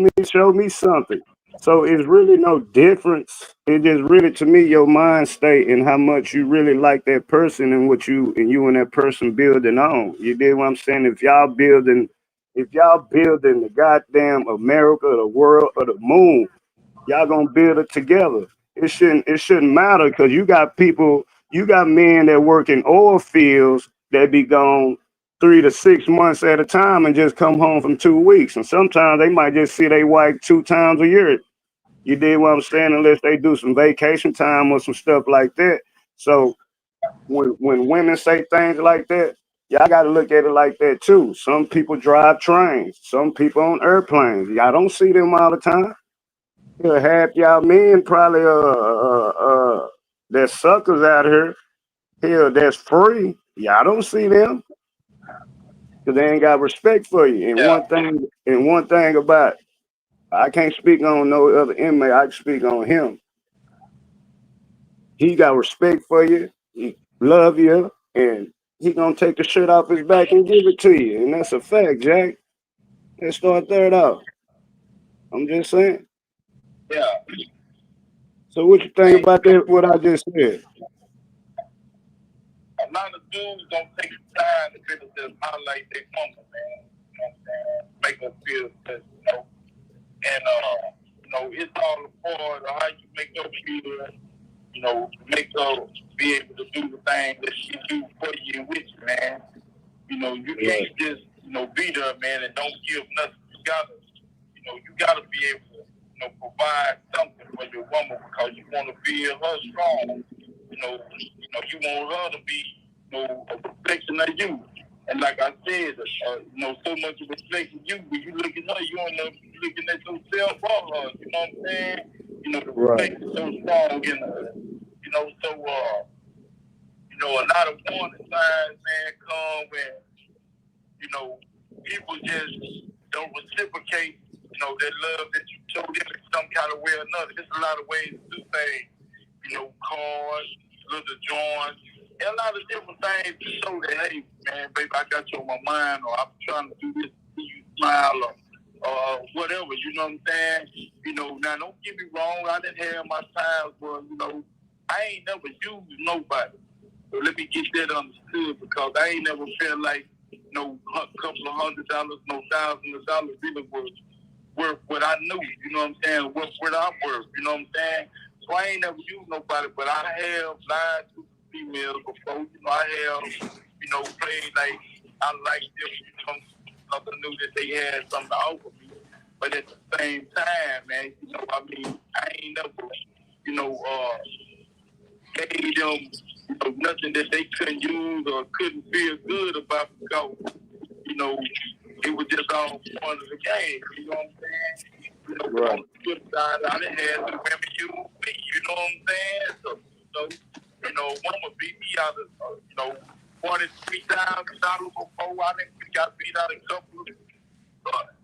me something. So it's really no difference. It just really, to me, your mind state and how much you really like that person and what you and that person building on. You dig what I'm saying? If y'all building the goddamn America, the world, or the moon, y'all gonna build it together. It shouldn't matter because you got men that work in oil fields that be gone 3 to 6 months at a time and just come home from 2 weeks. And sometimes they might just see their wife 2 times a year. You did what I'm saying, unless they do some vacation time or some stuff like that. So when women say things like that, y'all got to look at it like that too. Some people drive trains, some people on airplanes. Y'all don't see them all the time. Yeah, half y'all men probably there's suckers out here that's free. Y'all don't see them because they ain't got respect for you. And Yeah. one thing about I can't speak on no other inmate. I can speak on him. He got respect for you. He love you, and he gonna take the shirt off his back and give it to you. And that's a fact, Jack. Let's start there out. I'm just saying. Yeah. So what you think Hey, about that? What I just said? a lot of dudes don't take the time to really just highlight their woman, man. You know what I'm saying? Make us feel good, you know. And it's all a part of how you make her feel, make her be able to do the thing that she do for you and with you, man. You can't just, be there, man, and don't give nothing. You gotta be able to, provide something for your woman because you want to feel her strong. You want her to be, a reflection of you. And like I said, so much of reflection of you, when you look at her, you don't know you looking at yourself or her. You know what I'm saying? The reflection is so strong in her. A lot of warning signs, man, come when, people just don't reciprocate, that love that you show them in some kind of way or another. There's a lot of ways to do things, cards, little joints, and a lot of different things to show that, hey, man, baby, I got you on my mind, or I'm trying to do this to you smile, or whatever, you know what I'm saying? Now don't get me wrong, I didn't have my times where, I ain't never used nobody. So let me get that understood because I ain't never felt like no couple of $100, no thousands of dollars really was worth what I knew, you know what I'm saying, what I'm worth, you know what I'm saying? So I ain't never used nobody, but I have lied to females before, I have, played like I liked them, because I knew that they had something to offer me. But at the same time, man, I ain't never, gave them nothing that they couldn't use or couldn't feel good about because, it was just all part of the game, you know what I'm saying? Right. On the flip side, I done had some women use me, you know what I'm saying? So, woman beat me out of, $43,000 before. I think we got beat out a couple of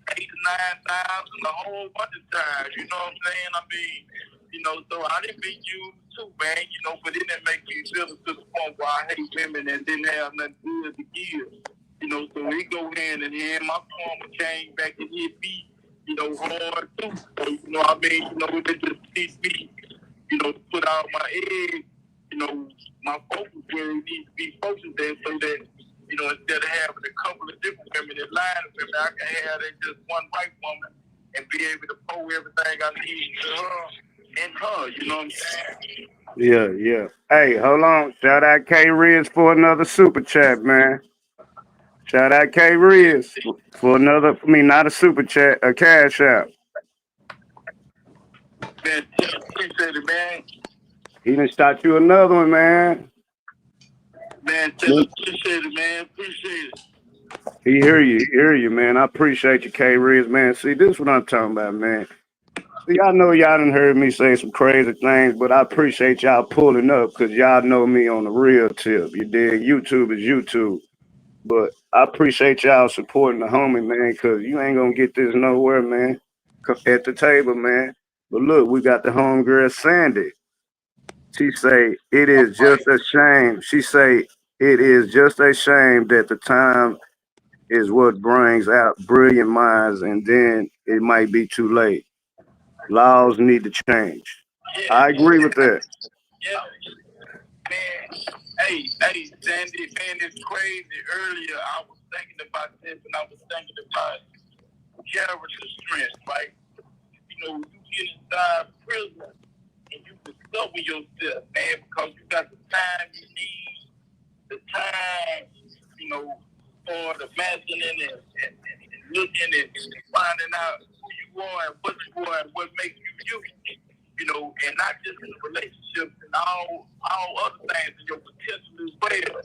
8,000 to 9,000 a whole bunch of times, you know what I'm saying? So I didn't be used too, man, but it didn't make me feel to the point where I hate women and didn't have nothing good to give. So he go hand in hand. My karma came back and hit me, hard too. So, it just teach me, to put out my eggs, my focus where it needs to be focused at so that, instead of having a couple of different women in line of women, I can have just one right woman and be able to pour everything I need to her and her, you know what I'm saying? Yeah. Hey, hold on. Shout out K Riz for another super chat, man. Shout out K Riz for another, not a super chat, a cash out. Man, appreciate it, man. He done start you another one, man. Man, appreciate it, man. Appreciate it. He hear you, man. I appreciate you, K Riz, man. See, this is what I'm talking about, man. See, I know y'all done heard me say some crazy things, but I appreciate y'all pulling up because y'all know me on the real tip. You dig? YouTube is YouTube. But I appreciate y'all supporting the homie, man, because you ain't going to get this nowhere, man, at the table, man. But look, we got the homegirl, Sandy. She say, it is just a shame. She say, it is just a shame that the time is what brings out brilliant minds, and then it might be too late. Laws need to change. Yeah, I agree with that. Yeah. Man, hey, Sandy, man, it's crazy. Earlier, I was thinking about this, and I was thinking about character strength, right? You get inside prison, and you discover yourself, man, because you got the time you need, the time, for the masculine and looking and finding out who you are and what you are and what makes you, and not just in the relationships and all other things and your potential as well.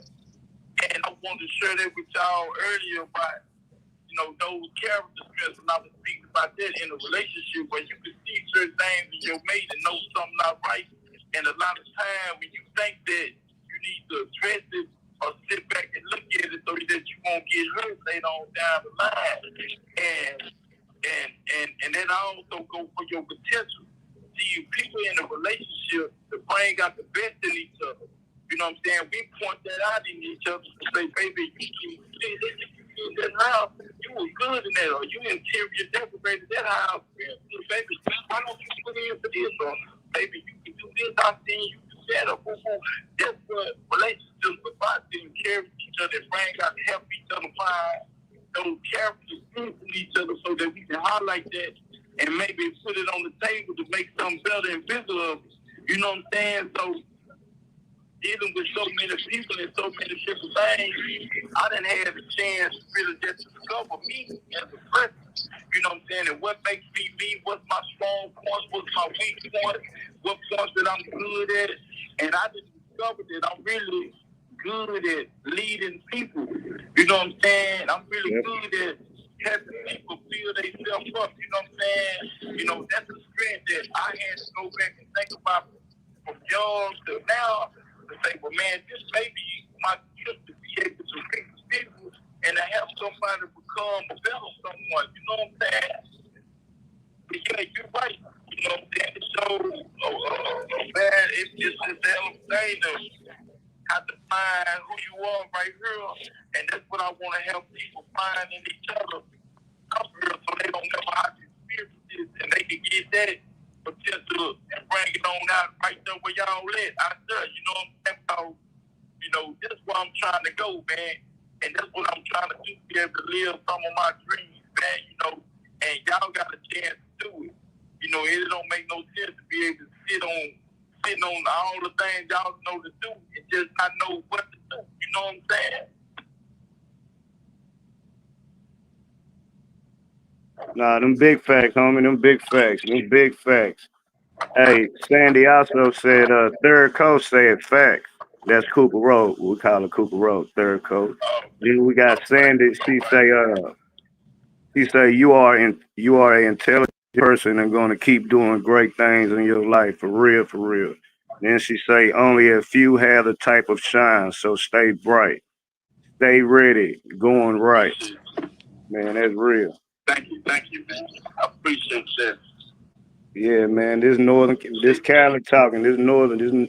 And I wanted to share that with y'all earlier about, those character strengths, and I was speaking about that in a relationship where you can see certain things in your mate and know something not right. And a lot of time when you think that you need to address it or sit back and look at it so that you won't get hurt later on down the line. And then I also go for your potential. See, people in a relationship to bring out the best in each other. You know what I'm saying? We point that out in each other to say, baby, you did that house. You was good in that, or you interior decorated that house. Baby, why don't you put in for this? Or baby, you can do this. I seen you do that. Or that's what relationships with about them carry each other, bring out, help each other find those characters in each other so that we can highlight that and maybe put it on the table to make something better and bigger. You know what I'm saying? So dealing with so many people and so many different things, I didn't have the chance really just to discover me as a person. You know what I'm saying? And what makes me me, what's my strong points, what's my weak points, what points that I'm good at. And I just discovered that I'm really good at leading people. You know what I'm saying? I'm really good at helping people build themselves up. You know what I'm saying? You know, that's a strength that I had to go back and think about from young to now. To say, well, man, this may be my gift to be able to reach people and to help somebody become a better someone. You know what I'm saying? But yeah, you're right. You know what I'm saying? So, man, it's just this hell of a thing to have to find who you are right here. And that's what I want to help people find in each other. So they don't know how to experience this and they can get that potential and bring it on out right there where y'all at. Out there, you know what I'm saying? So, you know, that's where I'm trying to go, man. And that's what I'm trying to do, be able to live some of my dreams, man, you know. And y'all got a chance to do it. You know, it don't make no sense to be able to sitting on all the things y'all know to do and just not know what to do. You know what I'm saying? Nah, them big facts, homie. Them big facts. Them big facts. Hey, Sandy also said, third coast said facts. That's Cooper Road. We call it Cooper Road, third coast. Then we got Sandy. She say you are an intelligent person and going to keep doing great things in your life, for real, for real. Then she say only a few have the type of shine, so stay bright, stay ready, going right. Man, that's real. Thank you, man. I appreciate that. Yeah, man. This Cali talking. This northerners.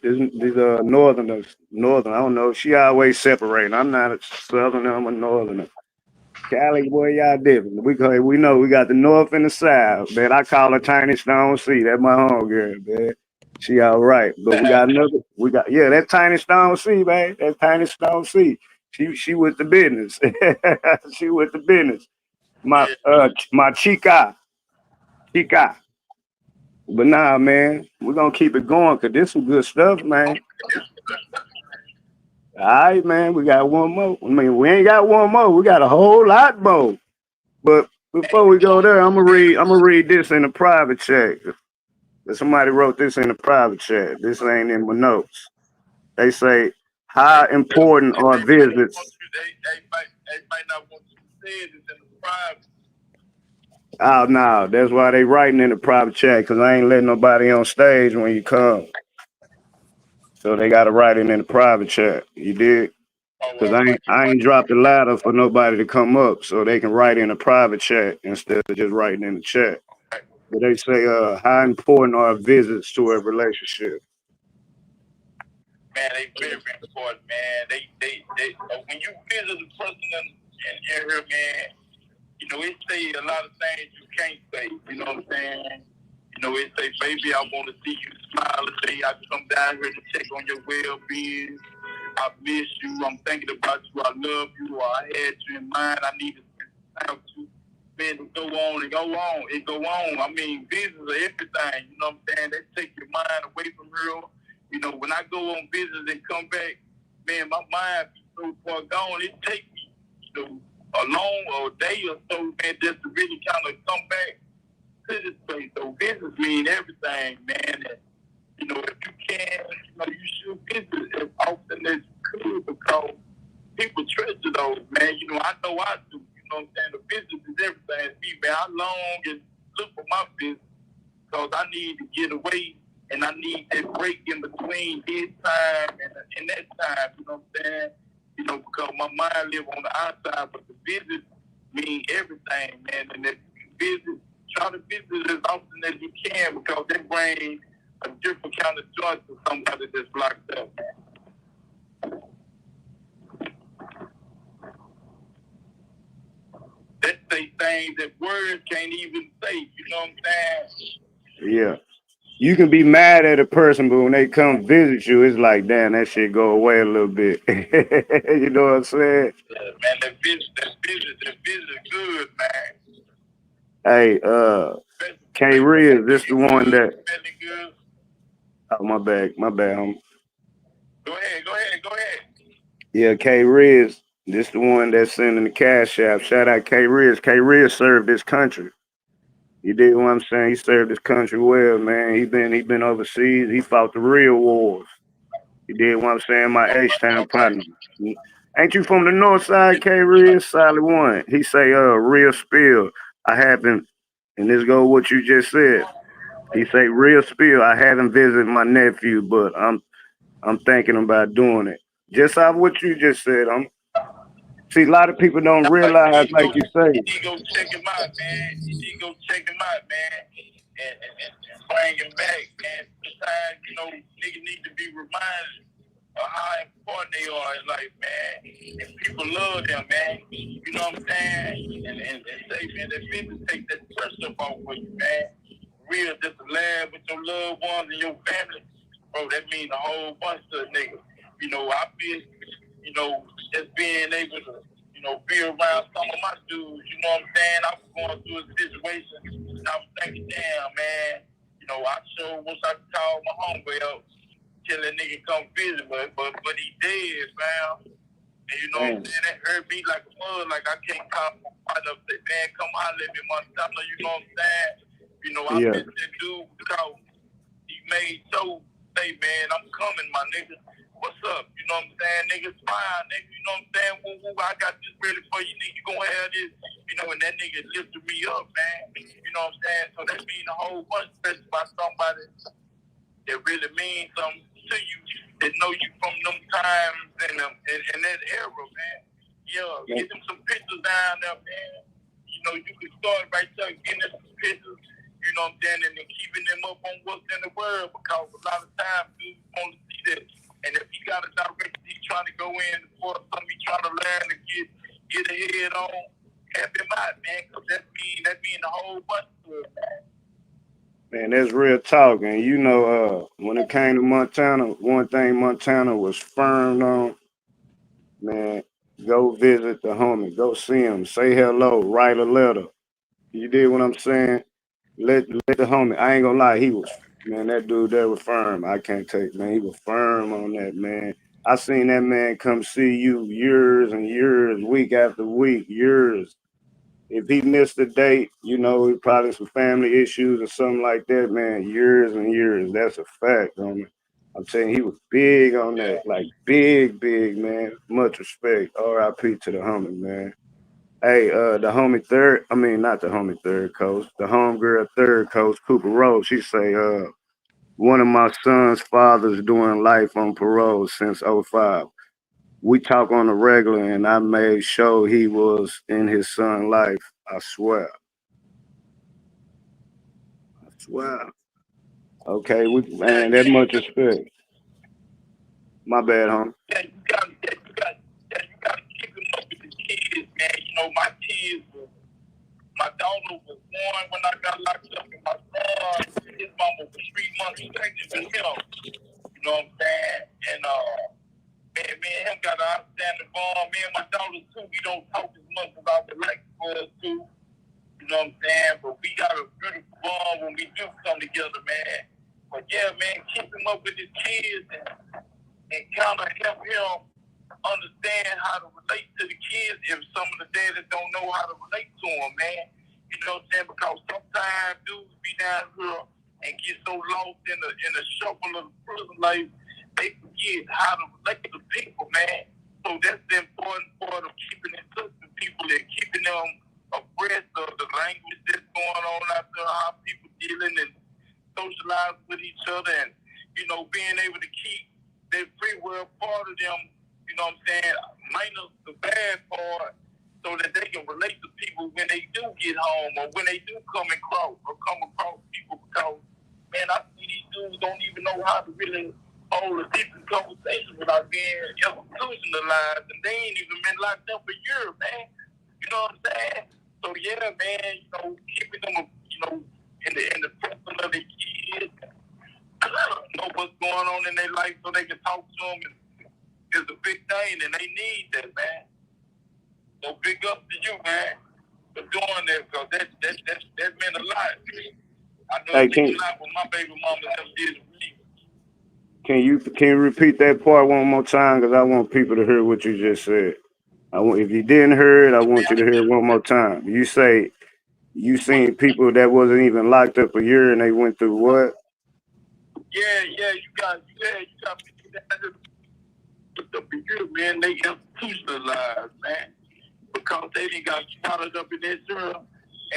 I don't know. She always separating. I'm not a southerner. I'm a northerner. Cali, boy, y'all different. We know we got the north and the south. Man, I call her Tiny Stone C. That's my homegirl, man. She all right. But we got another. That Tiny Stone C, man. That Tiny Stone C. She with the business. She with the business. My chica. But nah, man, we're gonna keep it going because this some good stuff, man. All right, man, we got one more. I mean, we ain't got one more. We got a whole lot more. But before we go there, I'm gonna read this in the private chat. Somebody wrote this in the private chat. This ain't in my notes. They say, how important are visits? They might not want you to say it in the private. Oh, no, that's why they writing in the private chat, because I ain't letting nobody on stage when you come. So they got to write it in the private chat. You did? Because I ain't dropped the ladder for nobody to come up, so they can write in the private chat instead of just writing in the chat. But they say, how important are visits to a relationship? Man, they very, very important, man. They when you visit a person in here, man, you know, it say a lot of things you can't say. You know what I'm saying? You know, it say, baby, I want to see you smile today. I come down here to check on your well-being. I miss you. I'm thinking about you. I love you. I had you in mind. I need to spend time with you. Man, it go on and go on. It go on. I mean, visits are everything. You know what I'm saying? They take your mind away from real. You know, when I go on visits and come back, man, my mind be so far gone. It takes me, you know, a long day or so, man, just to really kind of come back to this place. So visits mean everything, man. And, you know, if you can, you know, you should visit as often as you could because people treasure those, man. You know I do. You know what I'm saying? The business is everything to me, man. I long and look for my business because I need to get away and I need that break in between his time and that time. You know what I'm saying? You know, because my mind live on the outside, but the business mean everything, man. And if you visit, try to visit as often as you can because they bring a different kind of joy to somebody that's locked up, man. That say things that words can't even say. You know what I'm saying? Yeah. You can be mad at a person, but when they come visit you, it's like, damn, that shit go away a little bit. You know what I'm saying? Yeah, man, that visit is good, man. Hey, K Riz, this the one that. Smelling good. Oh, my bad, homie. Go ahead. Yeah, K Riz, this the one that's sending the cash app. Shout out K Riz. K Riz served this country. You dig what I'm saying? He served this country well, man. He been overseas. He fought the real wars. You did what I'm saying? My H-Town partner. Ain't you from the north side, K Riz? Solid one. He say, real spill. I haven't, and this go what you just said. He say, real spill. I haven't visited my nephew, but I'm thinking about doing it. Just off what you just said. See, a lot of people don't realize, like you say. You need to go check him out, man. And bring him back, man. Sometimes, niggas need to be reminded of how important they are in life, man. And people love them, man. You know what I'm saying? And say, man, that business take that pressure off of you, man. Real, just to laugh with your loved ones and your family. Bro, that means a whole bunch to a nigga. I feel, just being able to, be around some of my dudes, you know what I'm saying? I was going through a situation, and I was thinking, damn, man, I sure wish I could call my homeboy up, tell that nigga come visit, but he dead, man. And you know what I'm saying? That hurt me like a mud, like I can't come out of it, man, come holler at me, Montana, you know what I'm saying? I miss that dude because he made so say, man, I'm coming, my nigga. What's up? You know what I'm saying? Nigga, smile, nigga. You know what I'm saying? Woo, I got this ready for you, nigga. You gonna have this. And that nigga lifted me up, man. You know what I'm saying? So that means a whole bunch, especially by somebody that really means something to you, that know you from them times and that era, man. Yeah, get them some pictures down there, man. You can start right there, getting them some pictures. You know what I'm saying? And then keeping them up on what's in the world, because a lot of times dudes want to see that. And if he got a direction, he's trying to go in for something, he's trying to learn to get ahead on, help him out, man, because that mean a whole bunch of it, man. Man, that's real talk. And when it came to Montana, one thing Montana was firm on, man, go visit the homie, go see him, say hello, write a letter. You did what I'm saying? Let the homie, I ain't gonna lie, that dude there was firm. I can't take, man. He was firm on that, man. I seen that man come see you years and years, week after week, years. If he missed a date, probably some family issues or something like that, man, years and years. That's a fact, homie. I'm saying he was big on that, like big, man. Much respect. R.I.P. to the homie, man. Hey, the homie third, not the homie third coach, the homegirl third coach, Cooper Rose, she say, one of my son's fathers doing life on parole since 05. We talk on the regular, and I made sure he was in his son's life. I swear. Okay, that much respect. My bad, homie. Yeah, you gotta keep him up with the kids, man. My kids, my daughter was born when I got locked up, and my son, his mama was 3 months pregnant with him. You know what I'm saying? And me and him got an outstanding bond. Me and my daughter too, we don't talk as much as I would like for us to. You know what I'm saying? But we got a beautiful bond when we do come together, man. But yeah, man, keep him up with his kids and kind of help him understand how to relate to the kids if some of the daddies don't know how to relate to them, man. You know what I'm saying? Because sometimes dudes be down here and get so lost in the shuffle of the prison life, they forget how to relate to people, man. So that's the important part of keeping in touch with people and keeping them abreast of the language that's going on out there, how people dealing and socialize with each other, and being able to keep that free will part of them, you know what I'm saying, minus the bad part, so that they can relate to people when they do get home or when they do come across people, because, man, I see these dudes don't even know how to really hold a decent conversation without being institutionalized, and they ain't even been locked up a year, man. You know what I'm saying? So yeah, man, keeping them, in the presence of their kids, know what's going on in their life so they can talk to them is a big thing, and they need that, man. So big up to you, man, for doing that, because that meant a lot. I know Hey, it takes a lot for my baby mama never did it for me. can you repeat that part one more time? Because I want people to hear what you just said. If you didn't hear it, I want you to hear it one more time. You say you seen people that wasn't even locked up a year and they went through what? Yeah, you got people that just put up a year, man. They institutionalized, man, because they didn't got started up in this world,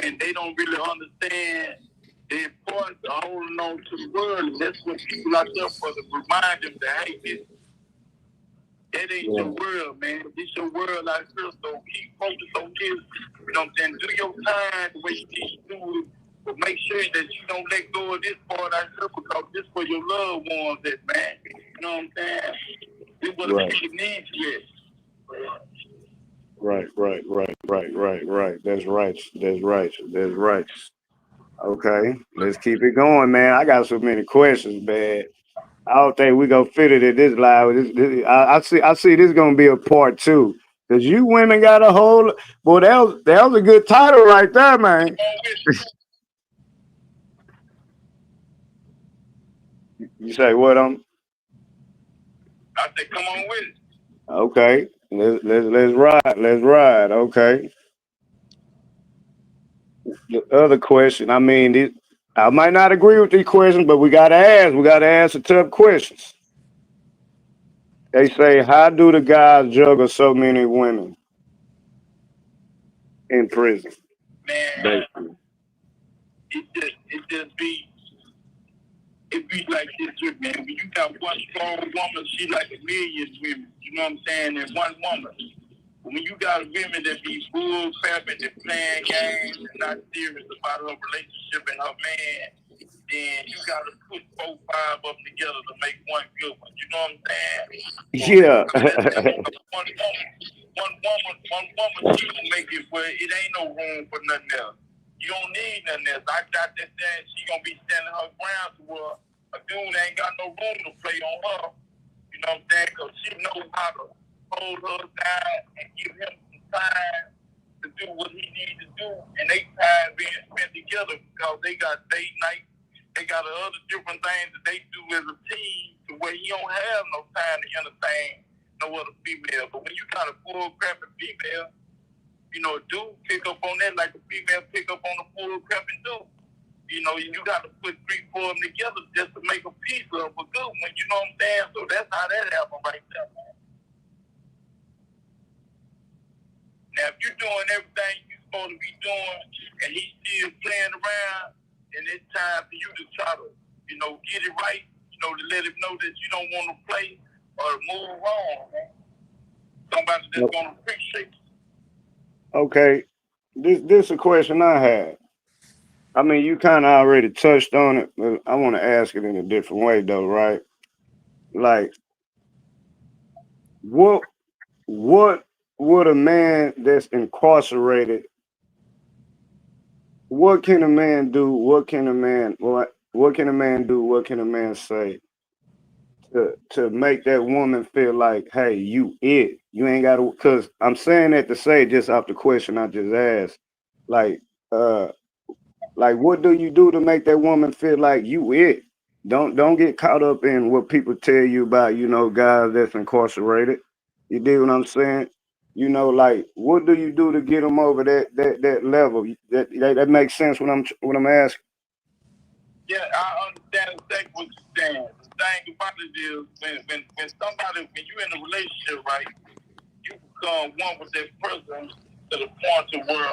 and they don't really understand the importance of holding on to the world. And that's what people out there for to remind them that hey, that ain't your world, man. This your world out here, so keep focused on this. You know what I'm saying? Do your time the way you need to do it, but make sure that you don't let go of this part out here because this for your loved ones, that man. You know what I'm saying? This what the people need yet. Right. That's right. Okay, let's keep it going, man. I got so many questions, man. I don't think we gonna fit it in this live. I see this gonna be a part two. Cause you women got a whole boy. That was a good title right there, man. You say what? I said, come on with it. Okay. Let's ride. Let's ride. Okay. The other question. I mean, I might not agree with these questions, but we gotta ask. We gotta ask the tough questions. They say, how do the guys juggle so many women in prison? Man, Basically. it be like this, man. When you got one strong woman, she like a million women. You know what I'm saying? And one woman. When you got women that be bull crapping and playing games and not serious about her relationship and her man, then you gotta put 4, 5 of them together to make one good one. You know what I'm saying? Yeah. One woman, she gonna make it where it ain't no room for nothing else. You don't need nothing else. I got that saying she gonna be standing her ground to where a dude ain't got no room to play on her. You know what I'm saying? Because she knows how to hold her down and give him some time to do what he needs to do. And they time being spent together because they got date night. They got other different things that they do as a team to where he don't have no time to entertain no other female. But when you got a full crapping female, you know, a dude pick up on that like a female pick up on a full crapping dude. You know, you got to put 3, 4 of them together just to make a piece of a good one. You know what I'm saying? So that's how that happened right there, man. Now, if you're doing everything you're supposed to be doing and he's still playing around, then it's time for you to try to, you know, get it right, you know, to let him know that you don't want to play or move on, man. Somebody that's going to appreciate you. Okay. This is a question I had. I mean, you kind of already touched on it, but I want to ask it in a different way, though, right? Like, what would a man that's incarcerated? What can a man do? What can a man do? What can a man say to make that woman feel like, hey, you ain't got to? Because I'm saying that to say just off the question I just asked, like what do you do to make that woman feel like you it? Don't get caught up in what people tell you about, you know, guys that's incarcerated. You dig what I'm saying? You know, like, what do you do to get them over that level? That makes sense what I'm asking. Yeah, I understand exactly what you're saying. The thing about it is when you're in a relationship, right, you become one with that person to the point to where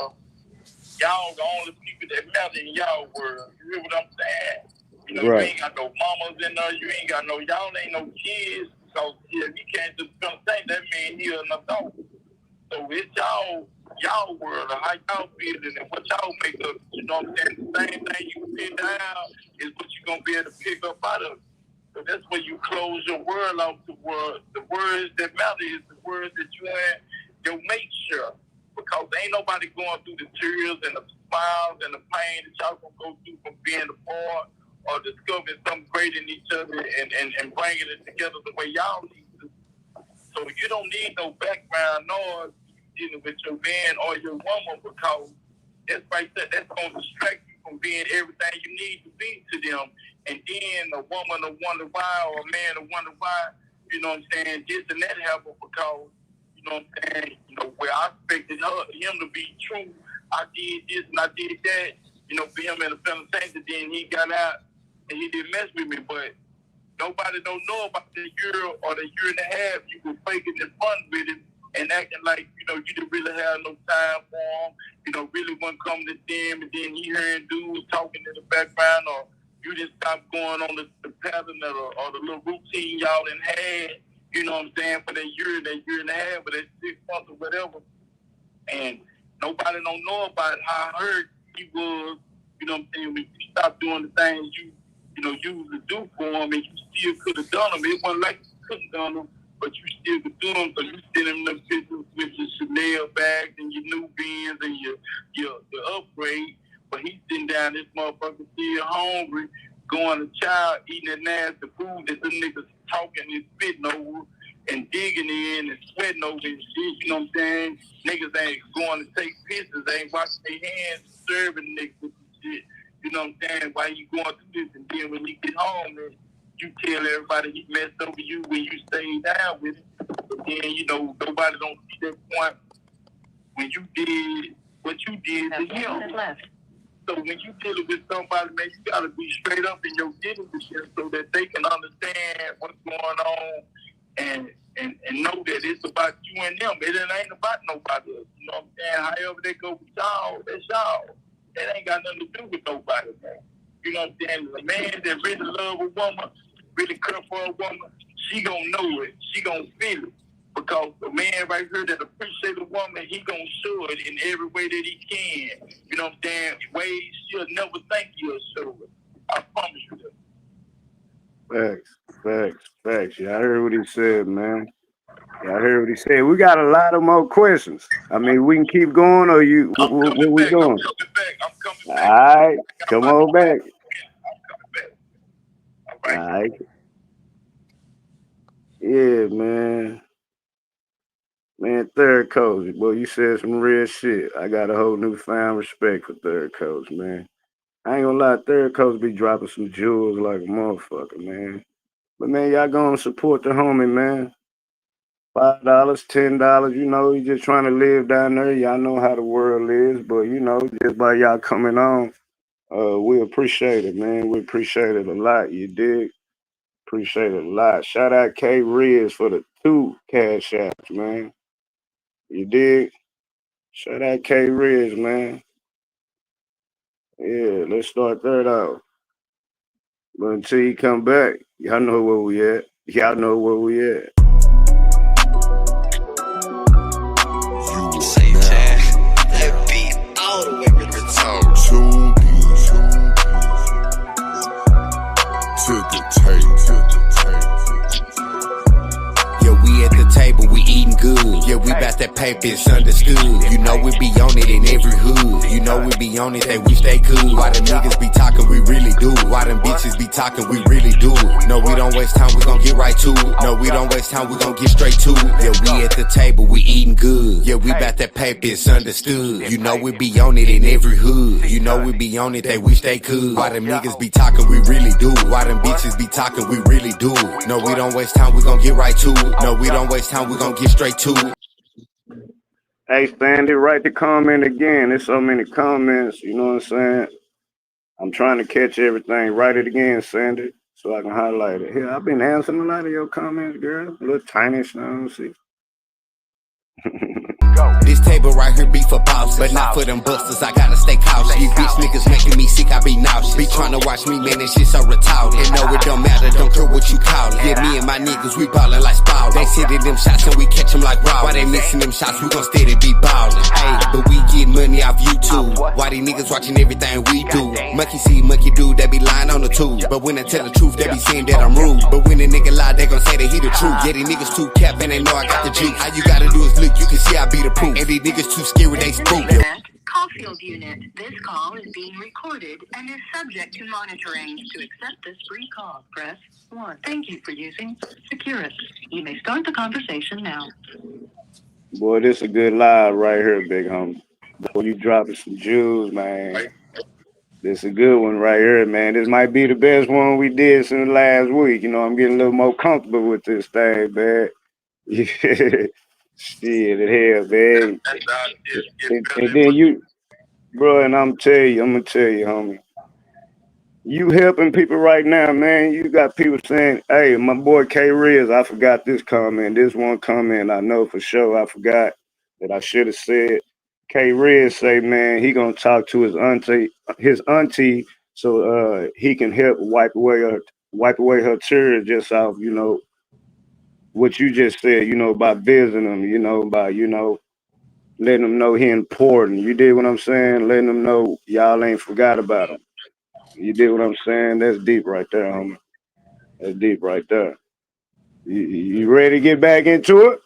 y'all the only people that matter in y'all world. You hear what I'm saying? You know, right. You ain't got no mamas in there, you ain't got y'all ain't no kids. So yeah, you can't just come think that man here an adult. So it's y'all world, how y'all feeling and what y'all make up. You know what I'm saying? The same thing you pin down is what you're gonna be able to pick up out of it. So that's where you close your world off to word. The words that matter is the words that you and your mate share. Because ain't nobody going through the tears and the smiles and the pain that y'all gonna go through from being apart or discovering something great in each other and bringing it together the way y'all need to. So you don't need no background noise dealing with your man or your woman because that's right there, that's gonna distract you from being everything you need to be to them. And then a woman will wonder why, or a man will wonder why, you know what I'm saying, this and that happened because, you know what I'm saying, you know, where I expected him to be true, I did this and I did that, you know, for him and the family things, and then he got out and he didn't mess with me, but nobody don't know about the year or the year and a half you were faking and fun with him and acting like, you know, you didn't really have no time for him, you know, really wasn't coming to them, and then he hearing dudes talking in the background, or you just stopped going on the pattern or the little routine y'all done had, you know what I'm saying, for that year and a half, or that 6 months or whatever. And nobody don't know about how hurt he was, you know what I'm saying, when you stopped doing the things you usually do for him, and you still could have done them. It wasn't like you couldn't done them, but you still could do them. So you send him the pictures with your Chanel bags and your new Benz and your upgrade. But he's sitting down, this motherfucker still hungry, going to child, eating that nasty food that the niggas talking and spitting over and digging in and sweating over and shit, you know what I'm saying? Niggas ain't going to take pictures, ain't washing their hands, serving niggas and shit. You know what I'm saying? Why you going through this? And then when you get home, man, you tell everybody he messed over you when you stayed down with him. But then, you know, nobody don't see that point when you did what you did to him. So when you dealing with somebody, man, you gotta be straight up in your dealing with them so that they can understand what's going on and know that it's about you and them. It ain't about nobody else. You know what I'm saying? However they go with y'all, that's y'all. That ain't got nothing to do with nobody, man. You know what I'm saying? The man that really love a woman, really care for a woman, she gonna know it. She gonna feel it. Because the man right here that appreciate a woman, he gonna show it in every way that he can. You know what I'm saying? Ways she'll never think he'll show it. I promise you Facts. Yeah, I heard what he said, man. Yeah, I heard what he said. We got a lot of more questions. I mean, we can keep going, or you? What we doing? I'm coming back. All right, come on back. I'm coming back. All right. Yeah, man. Man, Third Coast, boy, you said some real shit. I got a whole newfound respect for Third Coast, man. I ain't gonna lie, Third Coast be dropping some jewels like a motherfucker, man. But man, y'all gonna support the homie, man. $5, $10, you know, you just trying to live down there. Y'all know how the world is, but you know, just by y'all coming on, we appreciate it, man. We appreciate it a lot. You dig? Appreciate it a lot. Shout out K Riz for the 2 cash apps, man. You dig? Shout out K Riz, man. Yeah, let's start that out. But until you come back, y'all know where we at. Y'all know where we at. Table, we eating good. Yeah, we bout that paper, it's understood. You know we be on it in every hood. You know we be on it, they wish they could. Why them niggas be talking, we really do. Why them bitches be talking, we really do. No, we don't waste time, we gon' get right to it. No, we don't waste time, we gon' get straight to it. Yeah, we at the table, we eating good. Yeah, we bout that paper, it's understood. You know we be on it in every hood. You know we be on it, they wish they could. Why them niggas be talking, we really do. Why them bitches be talking, we really do. No, we don't waste time, we gon' get right to it. No, we don't waste time, we gon' get straight to it. Hey, Sandy, write the comment again. There's so many comments, you know what I'm saying? I'm trying to catch everything. Write it again, Sandy, so I can highlight it. Here, I've been answering a lot of your comments, girl. A little tiny sound, see? This table right here be for bosses, but not for them busters. I gotta stay cautious. These bitch niggas making me sick, I be nauseous. Be trying to watch me, man, this shit so retarded. And no, it don't matter, don't care what you call it. Yeah, me and my niggas, we ballin' like Spalding. They sitting them shots and we catch them like raw. Why they missing them shots, we gon' steady be ballin'. Hey, but we get money off YouTube. Why these niggas watching everything we do? Monkey see, monkey do, they be lying on the tube. But when they tell the truth, they be saying that I'm rude. But when a nigga lie, they gon' say that he the truth. Yeah, these niggas too cap and they know I got the juice. All you gotta do is look, you can see I be the proof. And these niggas too scary, they spook. Caulfield Unit. This call is being recorded and is subject to monitoring. To accept this free call, press 1. Thank you for using Securus. You may start the conversation now. Boy, this a good live right here, big homie. Boy, you dropping some jewels, man. This is a good one right here, man. This might be the best one we did since last week. You know, I'm getting a little more comfortable with this thing, man. Yeah. Shit, it hell, man. That's how it is. Get better And and then you, bro, and I'm gonna tell you, homie. You helping people right now, man. You got people saying, "Hey, my boy K Riz, I forgot this comment. This one comment I know for sure I forgot that I should have said." K Riz say, "Man, he gonna talk to his auntie, so he can help wipe away her tears just off, you know, what you just said, you know, by visiting him, you know, by letting him know he important. You did what I'm saying, letting him know y'all ain't forgot about him. You did what I'm saying. That's deep right there, homie. That's deep right there. You ready to get back into it?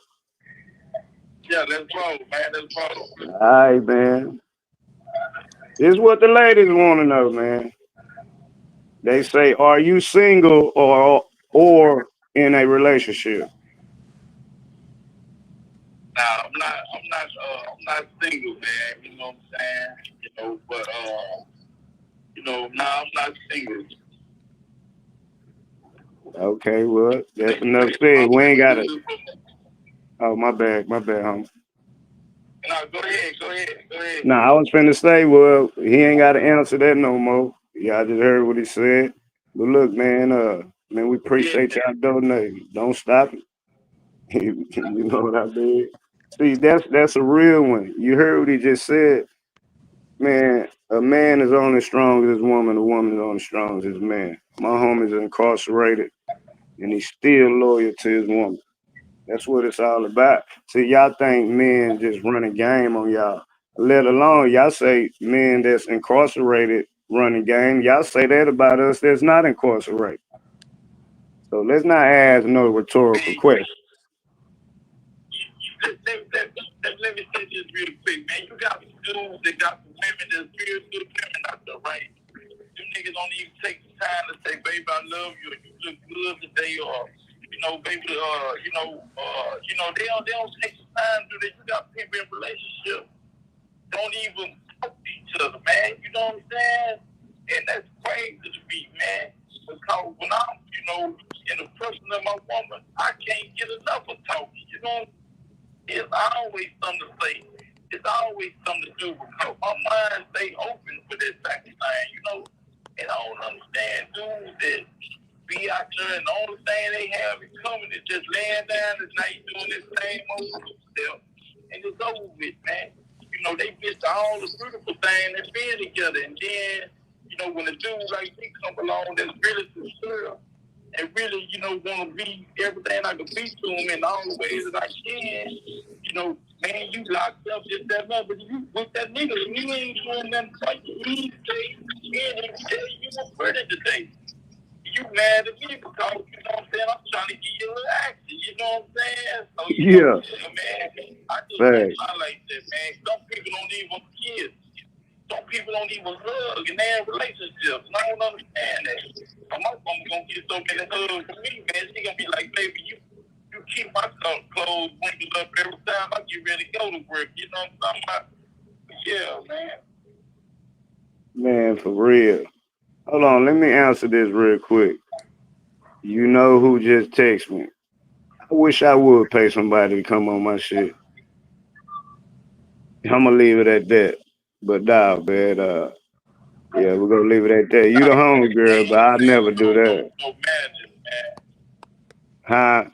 yeah, let's roll, man. Let's roll. All right, man. This is what the ladies want to know, man. They say, "Are you single or in a relationship?" Now I'm not single, man. You know what I'm saying? You know, but now I'm not single. Okay, well, that's enough My said. We ain't baby got it. good. Oh, my bad, homie. No, go ahead. Nah, I was finna say, well, he ain't got to answer that no more. Y'all just heard what he said. But look, man, we Yeah, appreciate y'all donating. Don't stop it. You know what I mean? See, that's a real one. You heard what he just said. Man, a man is only as strong as his woman, a woman is only as strong as his man. My homie's incarcerated and he's still loyal to his woman. That's what it's all about. See, y'all think men just run a game on y'all. Let alone y'all say men that's incarcerated run a game. Y'all say that about us that's not incarcerated. So let's not ask no rhetorical man. question. Let me say this real quick, man. You got some dudes that got some women that's real good women out there, right? You niggas don't even take the time to say, baby, I love you, or you look good today, or baby, they don't take the time to do that. You got people in relationships don't even talk to each other, man. You know what I'm saying? And that's crazy to me, man. Because when I'm, in the person of my woman, I can't get enough of talking. You know, it's always something to say. It's always something to do because my mind stay open for this type of thing, And I don't understand dudes that be out there and the only thing they have in common is just laying down at night doing this same old stuff. And it's over with, man. They miss all the beautiful things and being together. And then, when a dude like me come along that's really sincere and really, want to be everything I can be to him in all the ways that I can, man, you locked up just that much, but you with that nigga, you ain't doing nothing right. He say, you were pretty today. You mad at me because, what I'm saying, I'm trying to give you a little action, you know what I'm saying? So, Yeah. Man, I just Right. don't like that, man. Some people don't even kiss. Some people don't even hug in their relationships. And I don't understand that. My mom gonna get so many hugs from me, man. She gonna be like, baby, you keep my clothes windows up every time I get ready to go to work. You know what I'm talking about? Yeah, man. Man, for real. Hold on, let me answer this real quick. You know who just texted me? I wish I would pay somebody to come on my shit. I'm gonna leave it at that. But nah, man, yeah, we're gonna leave it at that. You the home girl, but I'll never do that. No magic, man. Huh?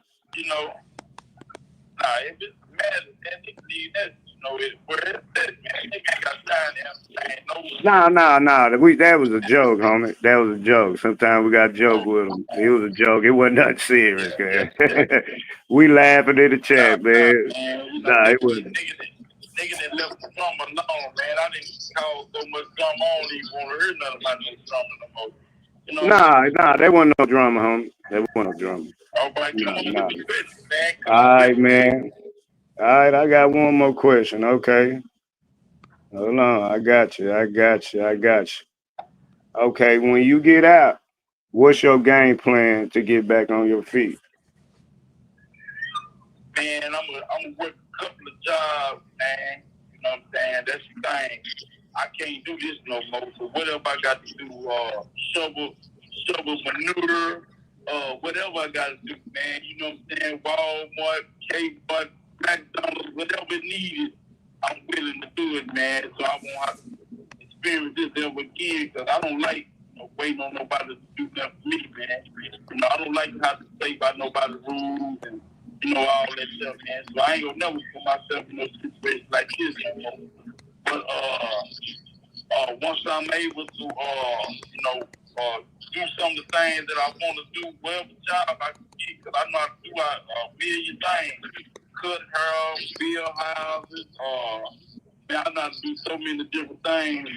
If it's magic, then they leave that, where it's at, man. They ain't got time to have Nah. That was a joke, homie. That was a joke. Sometimes we got joke with them. It was a joke. It wasn't nothing serious, man. We laughing in the chat, man. Nah, it wasn't. Niggas that left the drama alone, man. I didn't cause so much drama. I don't even want to hear nothing about no drama no more. Nah, there wasn't no drama, homie. There wasn't no drama. All right, come on Nah. with the question, man. All right, man. All right, I got one more question. Okay. Hold on. I got you. Okay, when you get out, what's your game plan to get back on your feet? Man, I'm gonna work a couple of jobs, man. You know what I'm saying? That's the thing. I can't do this no more. So whatever I got to do, shovel manure, whatever I got to do, man. You know what I'm saying? Walmart, Kmart, McDonald's, whatever it needed, I'm willing to do it, man. So I won't have to experience this ever again, because I don't like waiting on nobody to do nothing for me, man. You know, I don't like to have to play by nobody's rules and, you know, all that stuff, man. So I ain't gonna never put myself in no situation like this anymore. But once I'm able to, do some of the things that I want to do, whatever job I can get, because I know how to do a million things. Cut hair, build houses, man, I know how to do so many different things.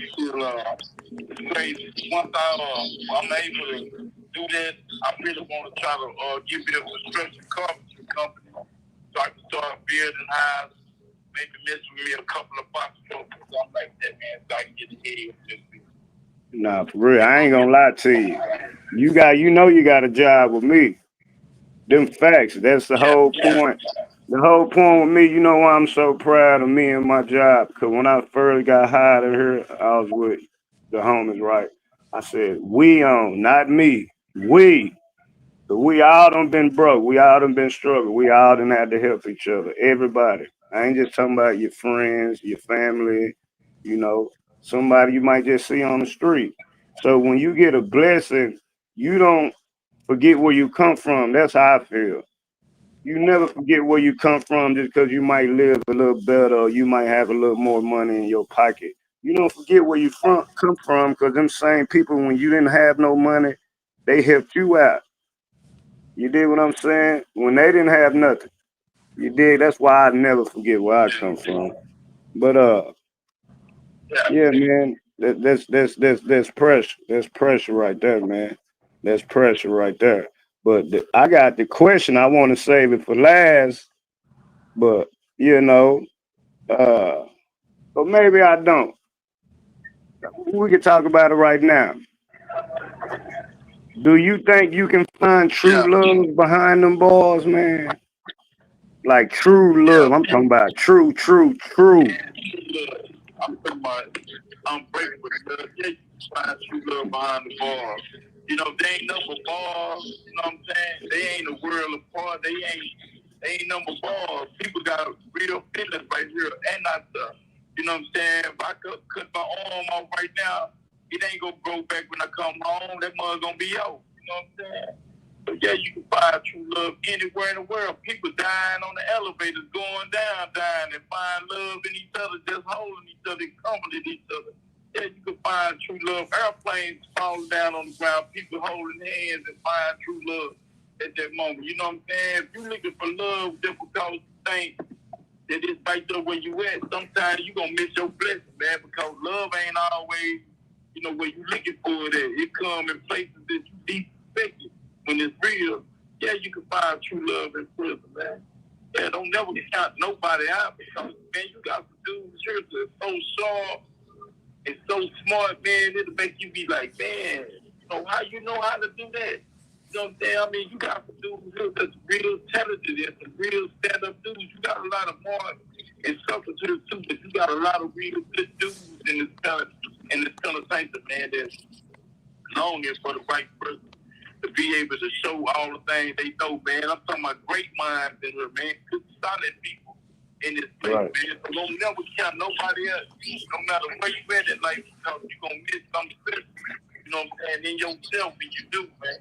It's crazy. Once I'm able to do that, I really want to try to give me a construction carpentry company so I can start building houses, maybe mess with me a couple of boxes or something like that, man, so I can get ahead with this. Nah, for real, I ain't gonna lie to you. You got a job with me. Them facts. That's the whole point. The whole point with me, you know why I'm so proud of me and my job? Because when I first got hired in here, I was with the homies, right? I said, we own, not me. We. But we all done been broke. We all done been struggling. We all done had to help each other. Everybody. I ain't just talking about your friends, your family, you know, somebody you might just see on the street. So when you get a blessing, you don't forget where you come from. That's how I feel. You never forget where you come from just because you might live a little better or you might have a little more money in your pocket. You don't forget where you come from because them same people, when you didn't have no money, they helped you out. You did what I'm saying? When they didn't have nothing, you did. That's why I never forget where I come from. But yeah, man, that's pressure. That's pressure right there, man. That's pressure right there. But I got the question. I want to save it for last. But you know, uh, but maybe I don't. We can talk about it right now. Do you think you can find true Yeah. love behind them bars, man? Like true Yeah. love. I'm talking about true, true, true. I'm talking about unbreakable love. Yeah, you can find true love behind the bars. You know, they ain't number bars. You know what I'm saying? They ain't a world apart. They ain't number bars. People got real feelings right here and not the. You know what I'm saying? If I could cut my arm off right now, it ain't gonna grow back when I come home. That mother's gonna be out. You know what I'm saying? But yeah, you can find true love anywhere in the world. People dying on the elevators, going down, dying, and find love in each other, just holding each other, comforting each other. Yeah, you can find true love. Airplanes falling down on the ground, people holding hands and find true love at that moment. You know what I'm saying? If you're looking for love just because you think that it's right there where you at, sometimes you're going to miss your blessing, man, because love ain't always, you know, where you looking for it at. It come in places that you least expect it. When it's real, yeah, you can find true love in prison, man. Yeah, don't never count nobody out because, man, you got to do seriously. It's so sharp, it's so smart, man. It'll make you be like, man, you know, how you know how to do that? You know what I'm saying? I mean, you got to do that's real talented and some real stand-up dudes. You got a lot of more and substitutes too, but you got a lot of real good dudes in this kind of sanctum, man, that's longing for the right person to be able to show all the things they know, man. I'm talking about great minds in here, man. Good, solid people in this place, right, man. So don't never count nobody else. No matter where you at in life, because you're going to miss something special. You know what I'm saying? In yourself, when you do, man.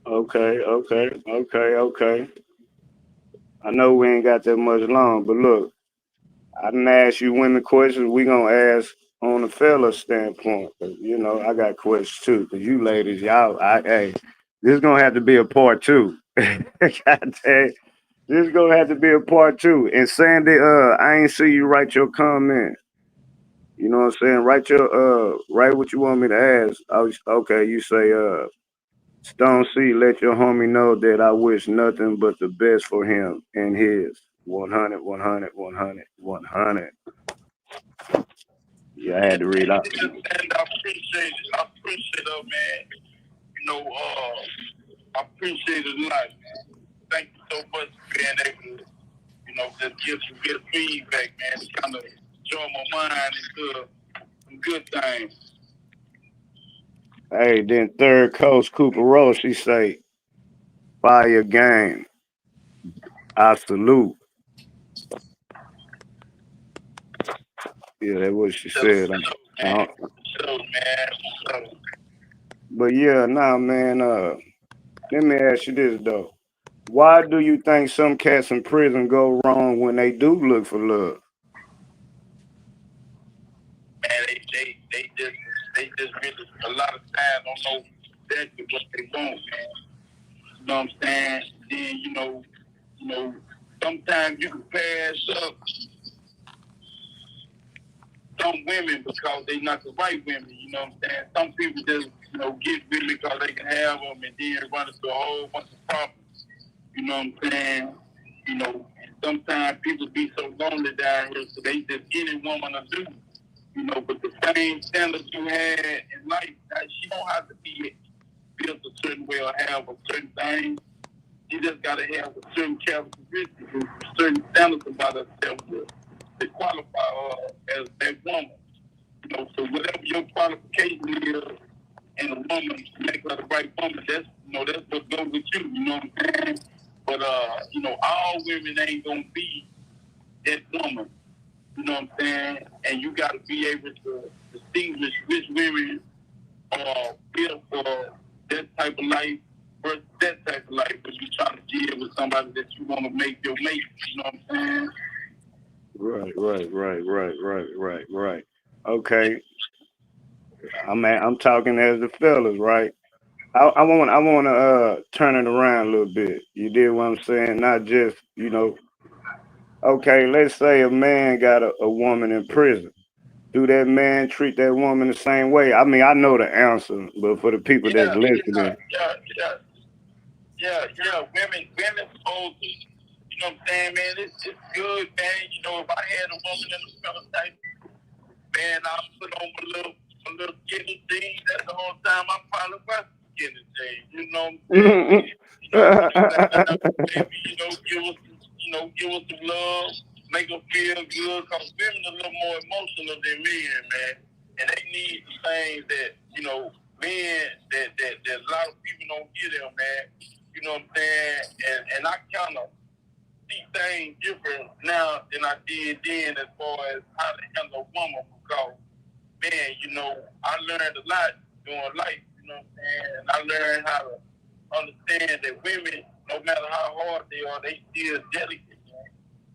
Okay. I know we ain't got that much long, but look, I didn't ask you women questions. We gonna ask on the fella standpoint. 'Cause, you know, I got questions too. Cause you ladies, hey, this is gonna have to be a part two. God dang, this is gonna have to be a part two. And Sandy, I ain't see you write your comment. You know what I'm saying? Write what you want me to ask. Okay, you say, Stone C, let your homie know that I wish nothing but the best for him and his. 100, 100, 100, 100. Yeah, I had to read out. And I appreciate it. I appreciate it, man. You know, I appreciate it a lot, man. Thank you so much for being able to, you know, just give some good feedback, man. It's kind of enjoy my mind into some good things. Hey, then third coach Cooper Rose, she say, fire game. I salute. Yeah, that's what she So, said. man, so, man, so. But yeah, nah, man. Let me ask you this though. Why do you think some cats in prison go wrong when they do look for love? Man, they just really a lot of times don't know exactly what they want, man. You know what I'm saying? Then you know, sometimes you can pass up some women because they not the right women. You know what I'm saying? Some people just get women because they can have them and then run into a whole bunch of problems. You know what I'm saying? And sometimes people be so lonely down here, so they just any woman to do. But the same standards you had in life, she don't have to be built a certain way or have a certain thing. She just got to have a certain characteristics, certain standards about herself to qualify her as that woman. So whatever your qualification is in a woman to make her the right woman, that's what goes with you. You know what I'm saying? But all women ain't gonna be that woman. You know what I'm saying? And you got to be able to distinguish which women are built for that type of life versus that type of life. But you're trying to deal with somebody that you want to make your mate. You know what I'm saying? Right. Okay. I'm talking as the fellas, right? I want to turn it around a little bit. You did what I'm saying? Not just okay. Let's say a man got a woman in prison. Do that man treat that woman the same way? I mean, I know the answer, but for the people that's listening, Women supposed to, you know what I'm saying, man? It's good, man. If I had a woman in the fella type, man, I put on a little skinny jeans. That's the whole time I probably wear skinny jeans. You know what I'm saying? Maybe, give us some love, make them feel good. Cause women are a little more emotional than men, man, and they need the things that men that a lot of people don't get them, man. You know what I'm saying? And I kind of see things different now than I did then as far as how to handle a woman because, man, I learned a lot during life, you know what I'm saying? And I learned how to understand that women, no matter how hard they are, they still delicate, man.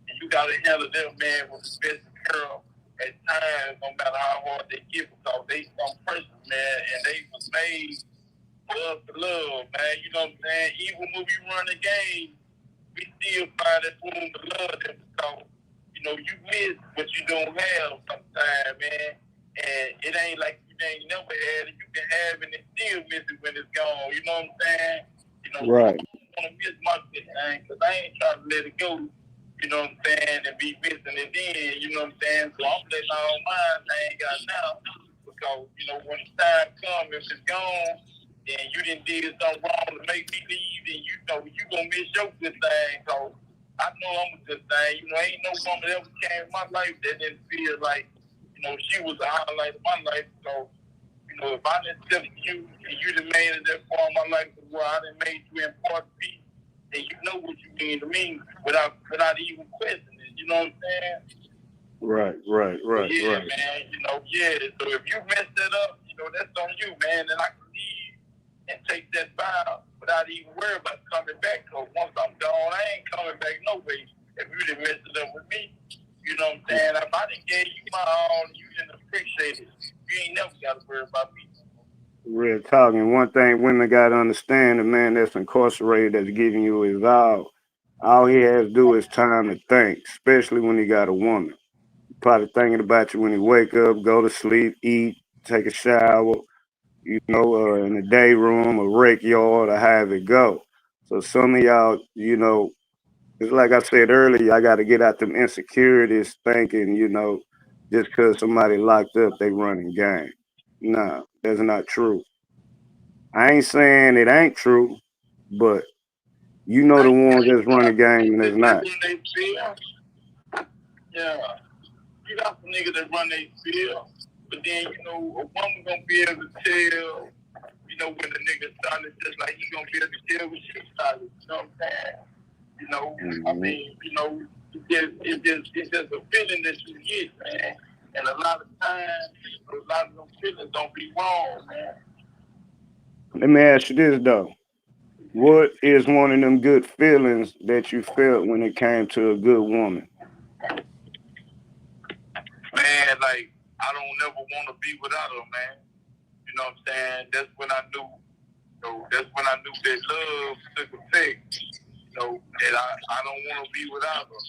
And you got to handle them, man, with the best girl at times, no matter how hard they get because they some person, man, and they was made for us to love, man. You know what I'm saying? Even when we run the game, we still find that room to love them because, you miss what you don't have sometimes, man. And it ain't like you ain't never had it. You can have it and still miss it when it's gone. You know what I'm saying? right. I don't want to miss my good thing because I ain't trying to let it go. You know what I'm saying? And be missing it then. You know what I'm saying? So I'm letting all mine I ain't got now because, when the time comes, if it's gone, then you done did something wrong to make me leave, and you gonna miss your good thing. So I know I'm a good thing. Ain't no woman that ever came in my life that didn't feel like, she was the highlight of my life. So, if I didn't step to you and you done made it that far in my life as well, I done made you important piece, then you know what you mean to me without even questioning it. You know what I'm saying? Right. Man. So if you messed that up, that's on you, man. And I can leave and take that vow without even worrying about coming back. Because once I'm gone, I ain't coming back no way. If you didn't mess it up with me, you know what I'm saying? If I didn't give you my all and you didn't appreciate it, you ain't never got to worry about me. Real talking. One thing women got to understand: the man that's incarcerated that's giving you his all he has to do is time to think, especially when he got a woman. Probably thinking about you when he wake up, go to sleep, eat, take a shower, in the day room, a rec yard, or have it go. So some of y'all, it's like I said earlier, I got to get out them insecurities thinking, just because somebody locked up, they running game. Nah, that's not true. I ain't saying it ain't true, but the ones that's running game and it's not. Yeah. you got some niggas that run their field, but then, you know, a woman gonna be able to tell, you know, when the nigga started, just like he gonna be able to tell when she started. You know what I'm saying? You know, I mean, you know, it's just a feeling that you get, man. And a lot of times, a lot of those feelings don't be wrong, man. Let me ask you this though. What is one of them good feelings that you felt when it came to a good woman? Man, like, I don't never want to be without her, man. You know what I'm saying? That's when I knew, you know, that's when I knew that love took effect. You know, that I don't want to be without her.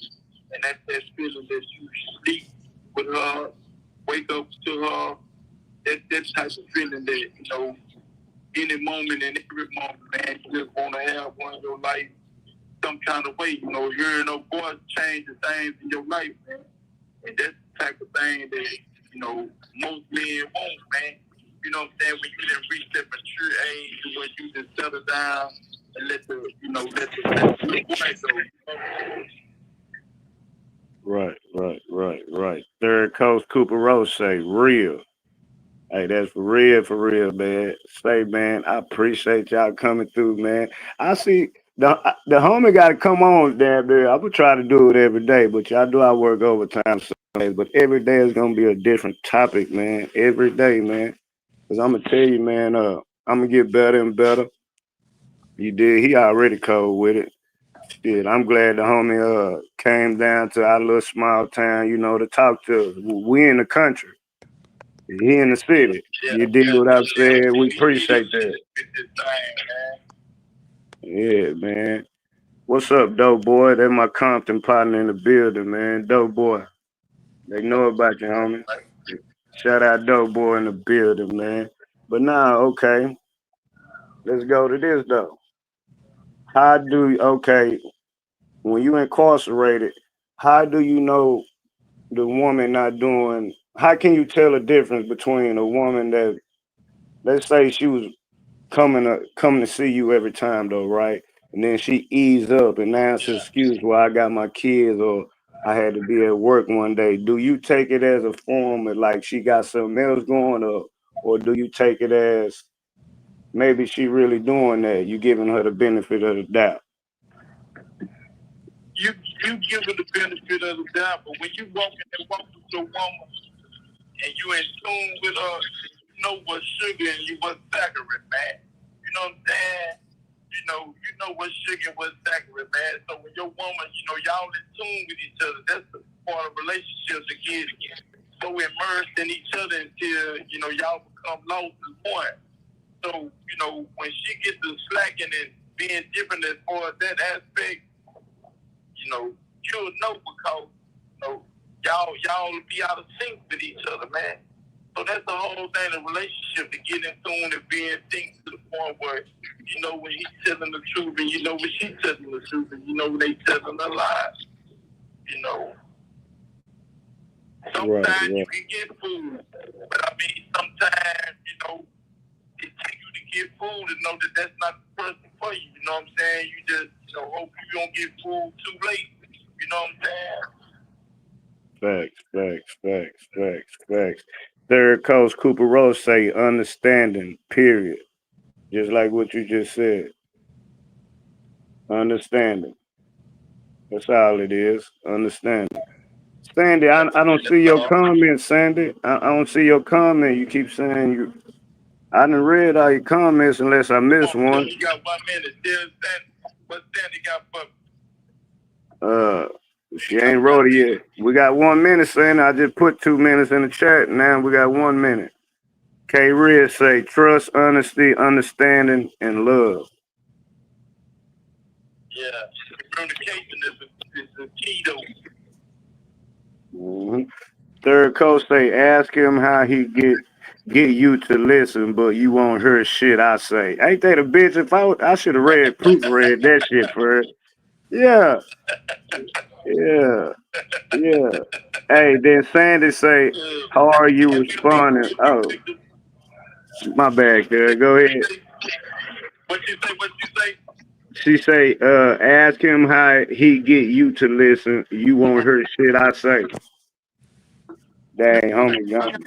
And that's that feeling that you sleep with her, wake up to her. That type of feeling that, you know, any moment and every moment, man, you just want to have one in your life some kind of way. You know, hearing her voice change the things in your life, man. And that's the type of thing that, you know, most men want, man. You know what I'm saying? When you didn't reach that mature age where you just settle down and let the voice go. Right. Third Coast Cooper Rose say real. Hey, that's for real, man. Say, man, I appreciate y'all coming through, man. I see the homie got to come on, damn there. I would try to do it every day, but y'all do our work overtime some days. But every day is gonna be a different topic, man. Every day, man. Cause I'm gonna tell you, man. I'm gonna get better and better. You did. He already cold with it. Shit, I'm glad the homie came down to our little small town, you know, to talk to us. We in the country. He in the city. You dig what I'm saying? We appreciate that. Yeah, man. What's up, Dope Boy? That's my Compton partner in the building, man. Dope Boy. They know about you, homie. Shout out Dope Boy in the building, man. But now, okay. Let's go to this, though. When you incarcerated, how do you know the woman not doing, how can you tell the difference between a woman that, let's say she was coming to see you every time though, right? And then she eased up and now it's an excuse, well, I got my kids or I had to be at work one day. Do you take it as a form of like she got something else going up, or do you take it as maybe she really doing that? You giving her the benefit of the doubt. You give her the benefit of the doubt, but when you walk with your woman and you in tune with her, you know what's sugar and you what's saccharine, man. You know what I'm saying? You know what's sugar and what's saccharine, man. So when your woman, you know, y'all in tune with each other, that's the part of relationships that get so immersed in each other until, you know, y'all become lost as one. So, you know, when she gets to slacking and being different as far as that aspect, you know, you'll know because, you know, y'all will be out of sync with each other, man. So that's the whole thing, the relationship, to get in tune and be in sync to the point where, you know, when he's telling the truth and you know when she's telling the truth and you know when they telling the lies, you know. Sometimes you can get fooled, but I mean, sometimes, you know, it takes you to get fooled to know that that's not the person for you. You know what I'm saying? You just, you know, hope you don't get fooled too late. You know what I'm saying? Facts. Third Coast Cooper Rose say understanding, period. Just like what you just said. Understanding. That's all it is. Understanding. Sandy, I don't see your comment, Sandy. I don't see your comment. You keep saying you. I done read all your comments unless I missed one. You got 1 minute. What Sandy got for? She ain't wrote it yet. We got 1 minute, Sandy. I just put 2 minutes in the chat. Now we got 1 minute. K. Red say trust, honesty, understanding, and love. Yeah, communication is the key though. Mm-hmm. Third Coast say ask him how he get you to listen, but you won't hear shit I say. Ain't that a bitch? If I should have proofread that shit for it. Yeah. Hey, then Sandy say, how are you responding? Oh, my bad, girl. Go ahead. What you say? She say, ask him how he get you to listen. You won't hear shit I say. Dang, homie gone.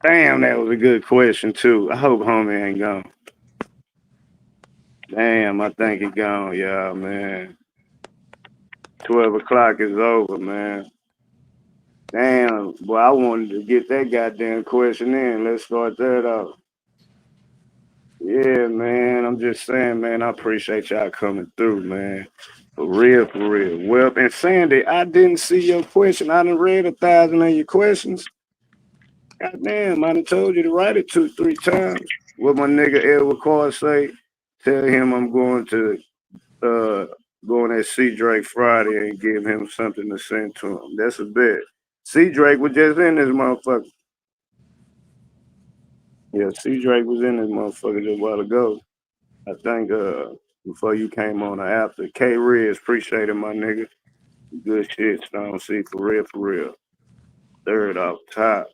Damn, that was a good question too. I hope homie ain't gone. Damn, I think he gone, y'all, man. 12 o'clock is over, man. Damn, boy, I wanted to get that goddamn question in. Let's start that off. Yeah, man, I'm just saying, man, I appreciate y'all coming through, man. For real, for real. Well, and Sandy, I didn't see your question. I done read 1,000 of your questions. Goddamn, I done told you to write it 2-3 times. What my nigga Edward Carr say, tell him I'm going to go on that C. Drake Friday and give him something to send to him. That's a bet. C. Drake was just in this motherfucker. Yeah, C. Drake was in this motherfucker just a while ago. I think before you came on or after. K. Riz, appreciate it, my nigga. Good shit, Stone C, for real, for real. Third off top.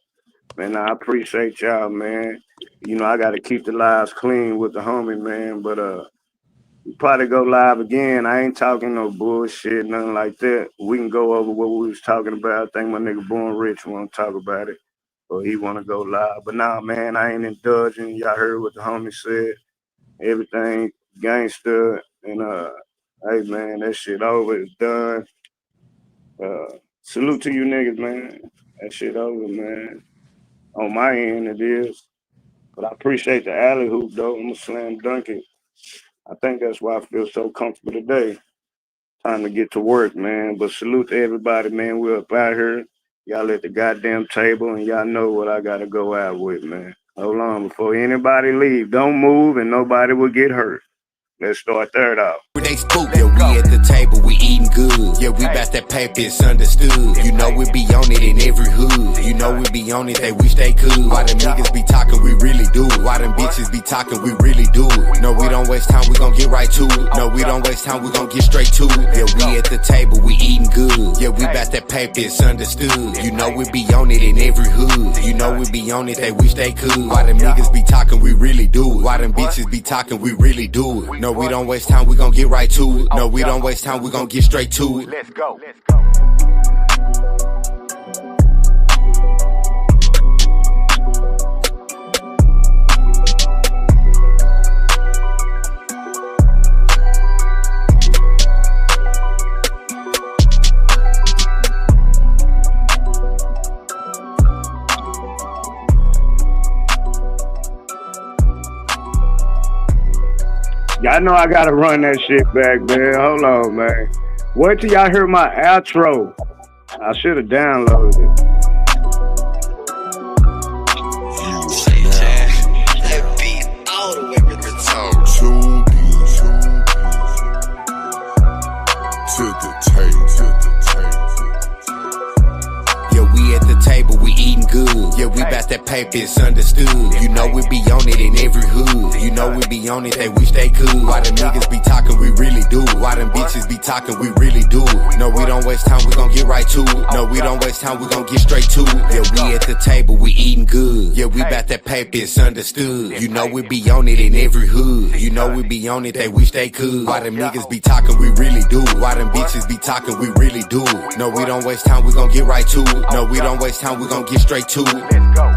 Man, I appreciate y'all, man. You know, I got to keep the lives clean with the homie, man. But we probably go live again. I ain't talking no bullshit, nothing like that. We can go over what we was talking about. I think my nigga Born Rich want to talk about it. Or he want to go live. But nah, man, I ain't indulging. Y'all heard what the homie said. Everything gangster. And, hey, man, that shit over. It's done. Salute to you niggas, man. That shit over, man. On my end, it is. But I appreciate the alley hoop, though. I'm going to slam dunk it. I think that's why I feel so comfortable today. Time to get to work, man. But salute to everybody, man. We're up out here. Y'all at the goddamn table, and y'all know what I got to go out with, man. Hold on. Before anybody leave, don't move, and nobody will get hurt. Let's start third off. They spook, yeah, we at the table, we eating good. Yeah, we bout that paper, it's understood. You know we be on it in every hood. You know we be on it, they wish they could. Why them niggas be talking, we really do it. Why them bitches be talking, we really do it. No, we don't waste time, we gon' get right to it. No, we don't waste time, we gon' get straight to it. Yeah, we at the table, we eating good. Yeah, we bout that paper, it's understood. You know we be on it in every hood. You know we be on it, they wish they could. Why them niggas be talking, we really do it. Why them bitches be talking, we really do it. No, we don't waste time, we gon' get right to it. No, we don't waste time, we gon' get straight to it. Let's go. Y'all know I gotta run that shit back, man. Hold on, man. Wait till y'all hear my outro. I should have downloaded it. Yeah, we bout that paper, it's understood. You know we be on it in every hood. You know we be on it, they wish they could. Why them niggas be talking, we really do it. Why them bitches be talking, we really do it. No, we don't waste time, we gon' get right to it. No, we don't waste time, we gon' get straight to it. Yeah, we at the table, we eating good. Yeah, we bout that paper, it's understood. You know we be on it in every hood. You know we be on it, they wish they could. Why them niggas be talking, we really do it. Why them bitches be talking, we really do it. No, we don't waste time, we gon' get right to it. No, we don't waste time, we gon' get straight to it.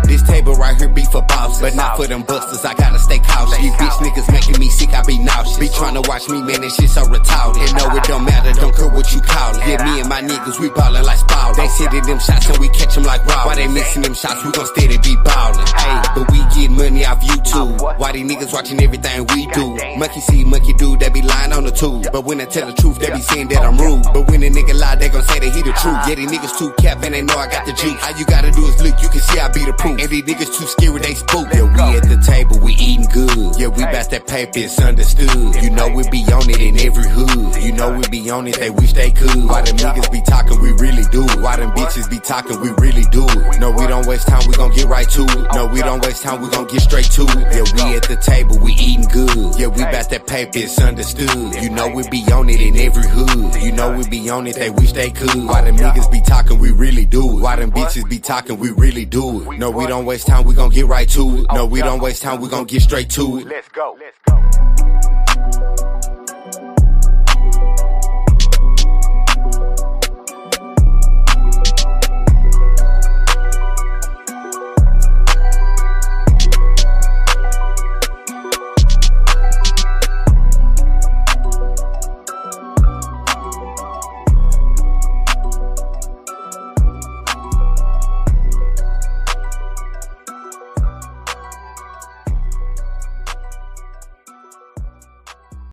This table right here be for bosses, but not for them busters. I gotta stay cautious. These bitch niggas making me sick, I be nauseous. Be tryna watch me, man, this shit so retarded. And no, it don't matter, don't care what you call it. Yeah, me and my niggas, we ballin' like Spalding. They sitting them shots and we catch them like raw. Why they missing them shots, we gon' steady be ballin'. Hey, but we get money off YouTube. Why these niggas watching everything we do? Monkey see, monkey do, they be lying on the tube. But when I tell the truth, they be saying that I'm rude. But when a nigga lie, they gon' say that he the truth. Yeah, these niggas too cap and they know I got the juice. All you gotta do is look, you can see I be the proof. And these niggas too scary, they spook. Yeah, we at the table, we eating good. Yeah, we bout that paper, it's understood. You know we be on it in every hood. You know we be on it, they wish they could. Why them niggas be talking, we really do it. Why them bitches be talking, we really do it. No, we don't waste time, we gon' get right to it. No, we don't waste time, we gon' get straight to it. Yeah, we at the table, we eating good. Yeah, we bout that paper, it's understood. You know we be on it in every hood. You know we be on it, they wish they could. Why them niggas be talking, we really do it. Why them bitches be talking, we really do it. No, we don't waste time, we gon' get right to it. No, we don't waste time, we gon' get straight to it. Let's go.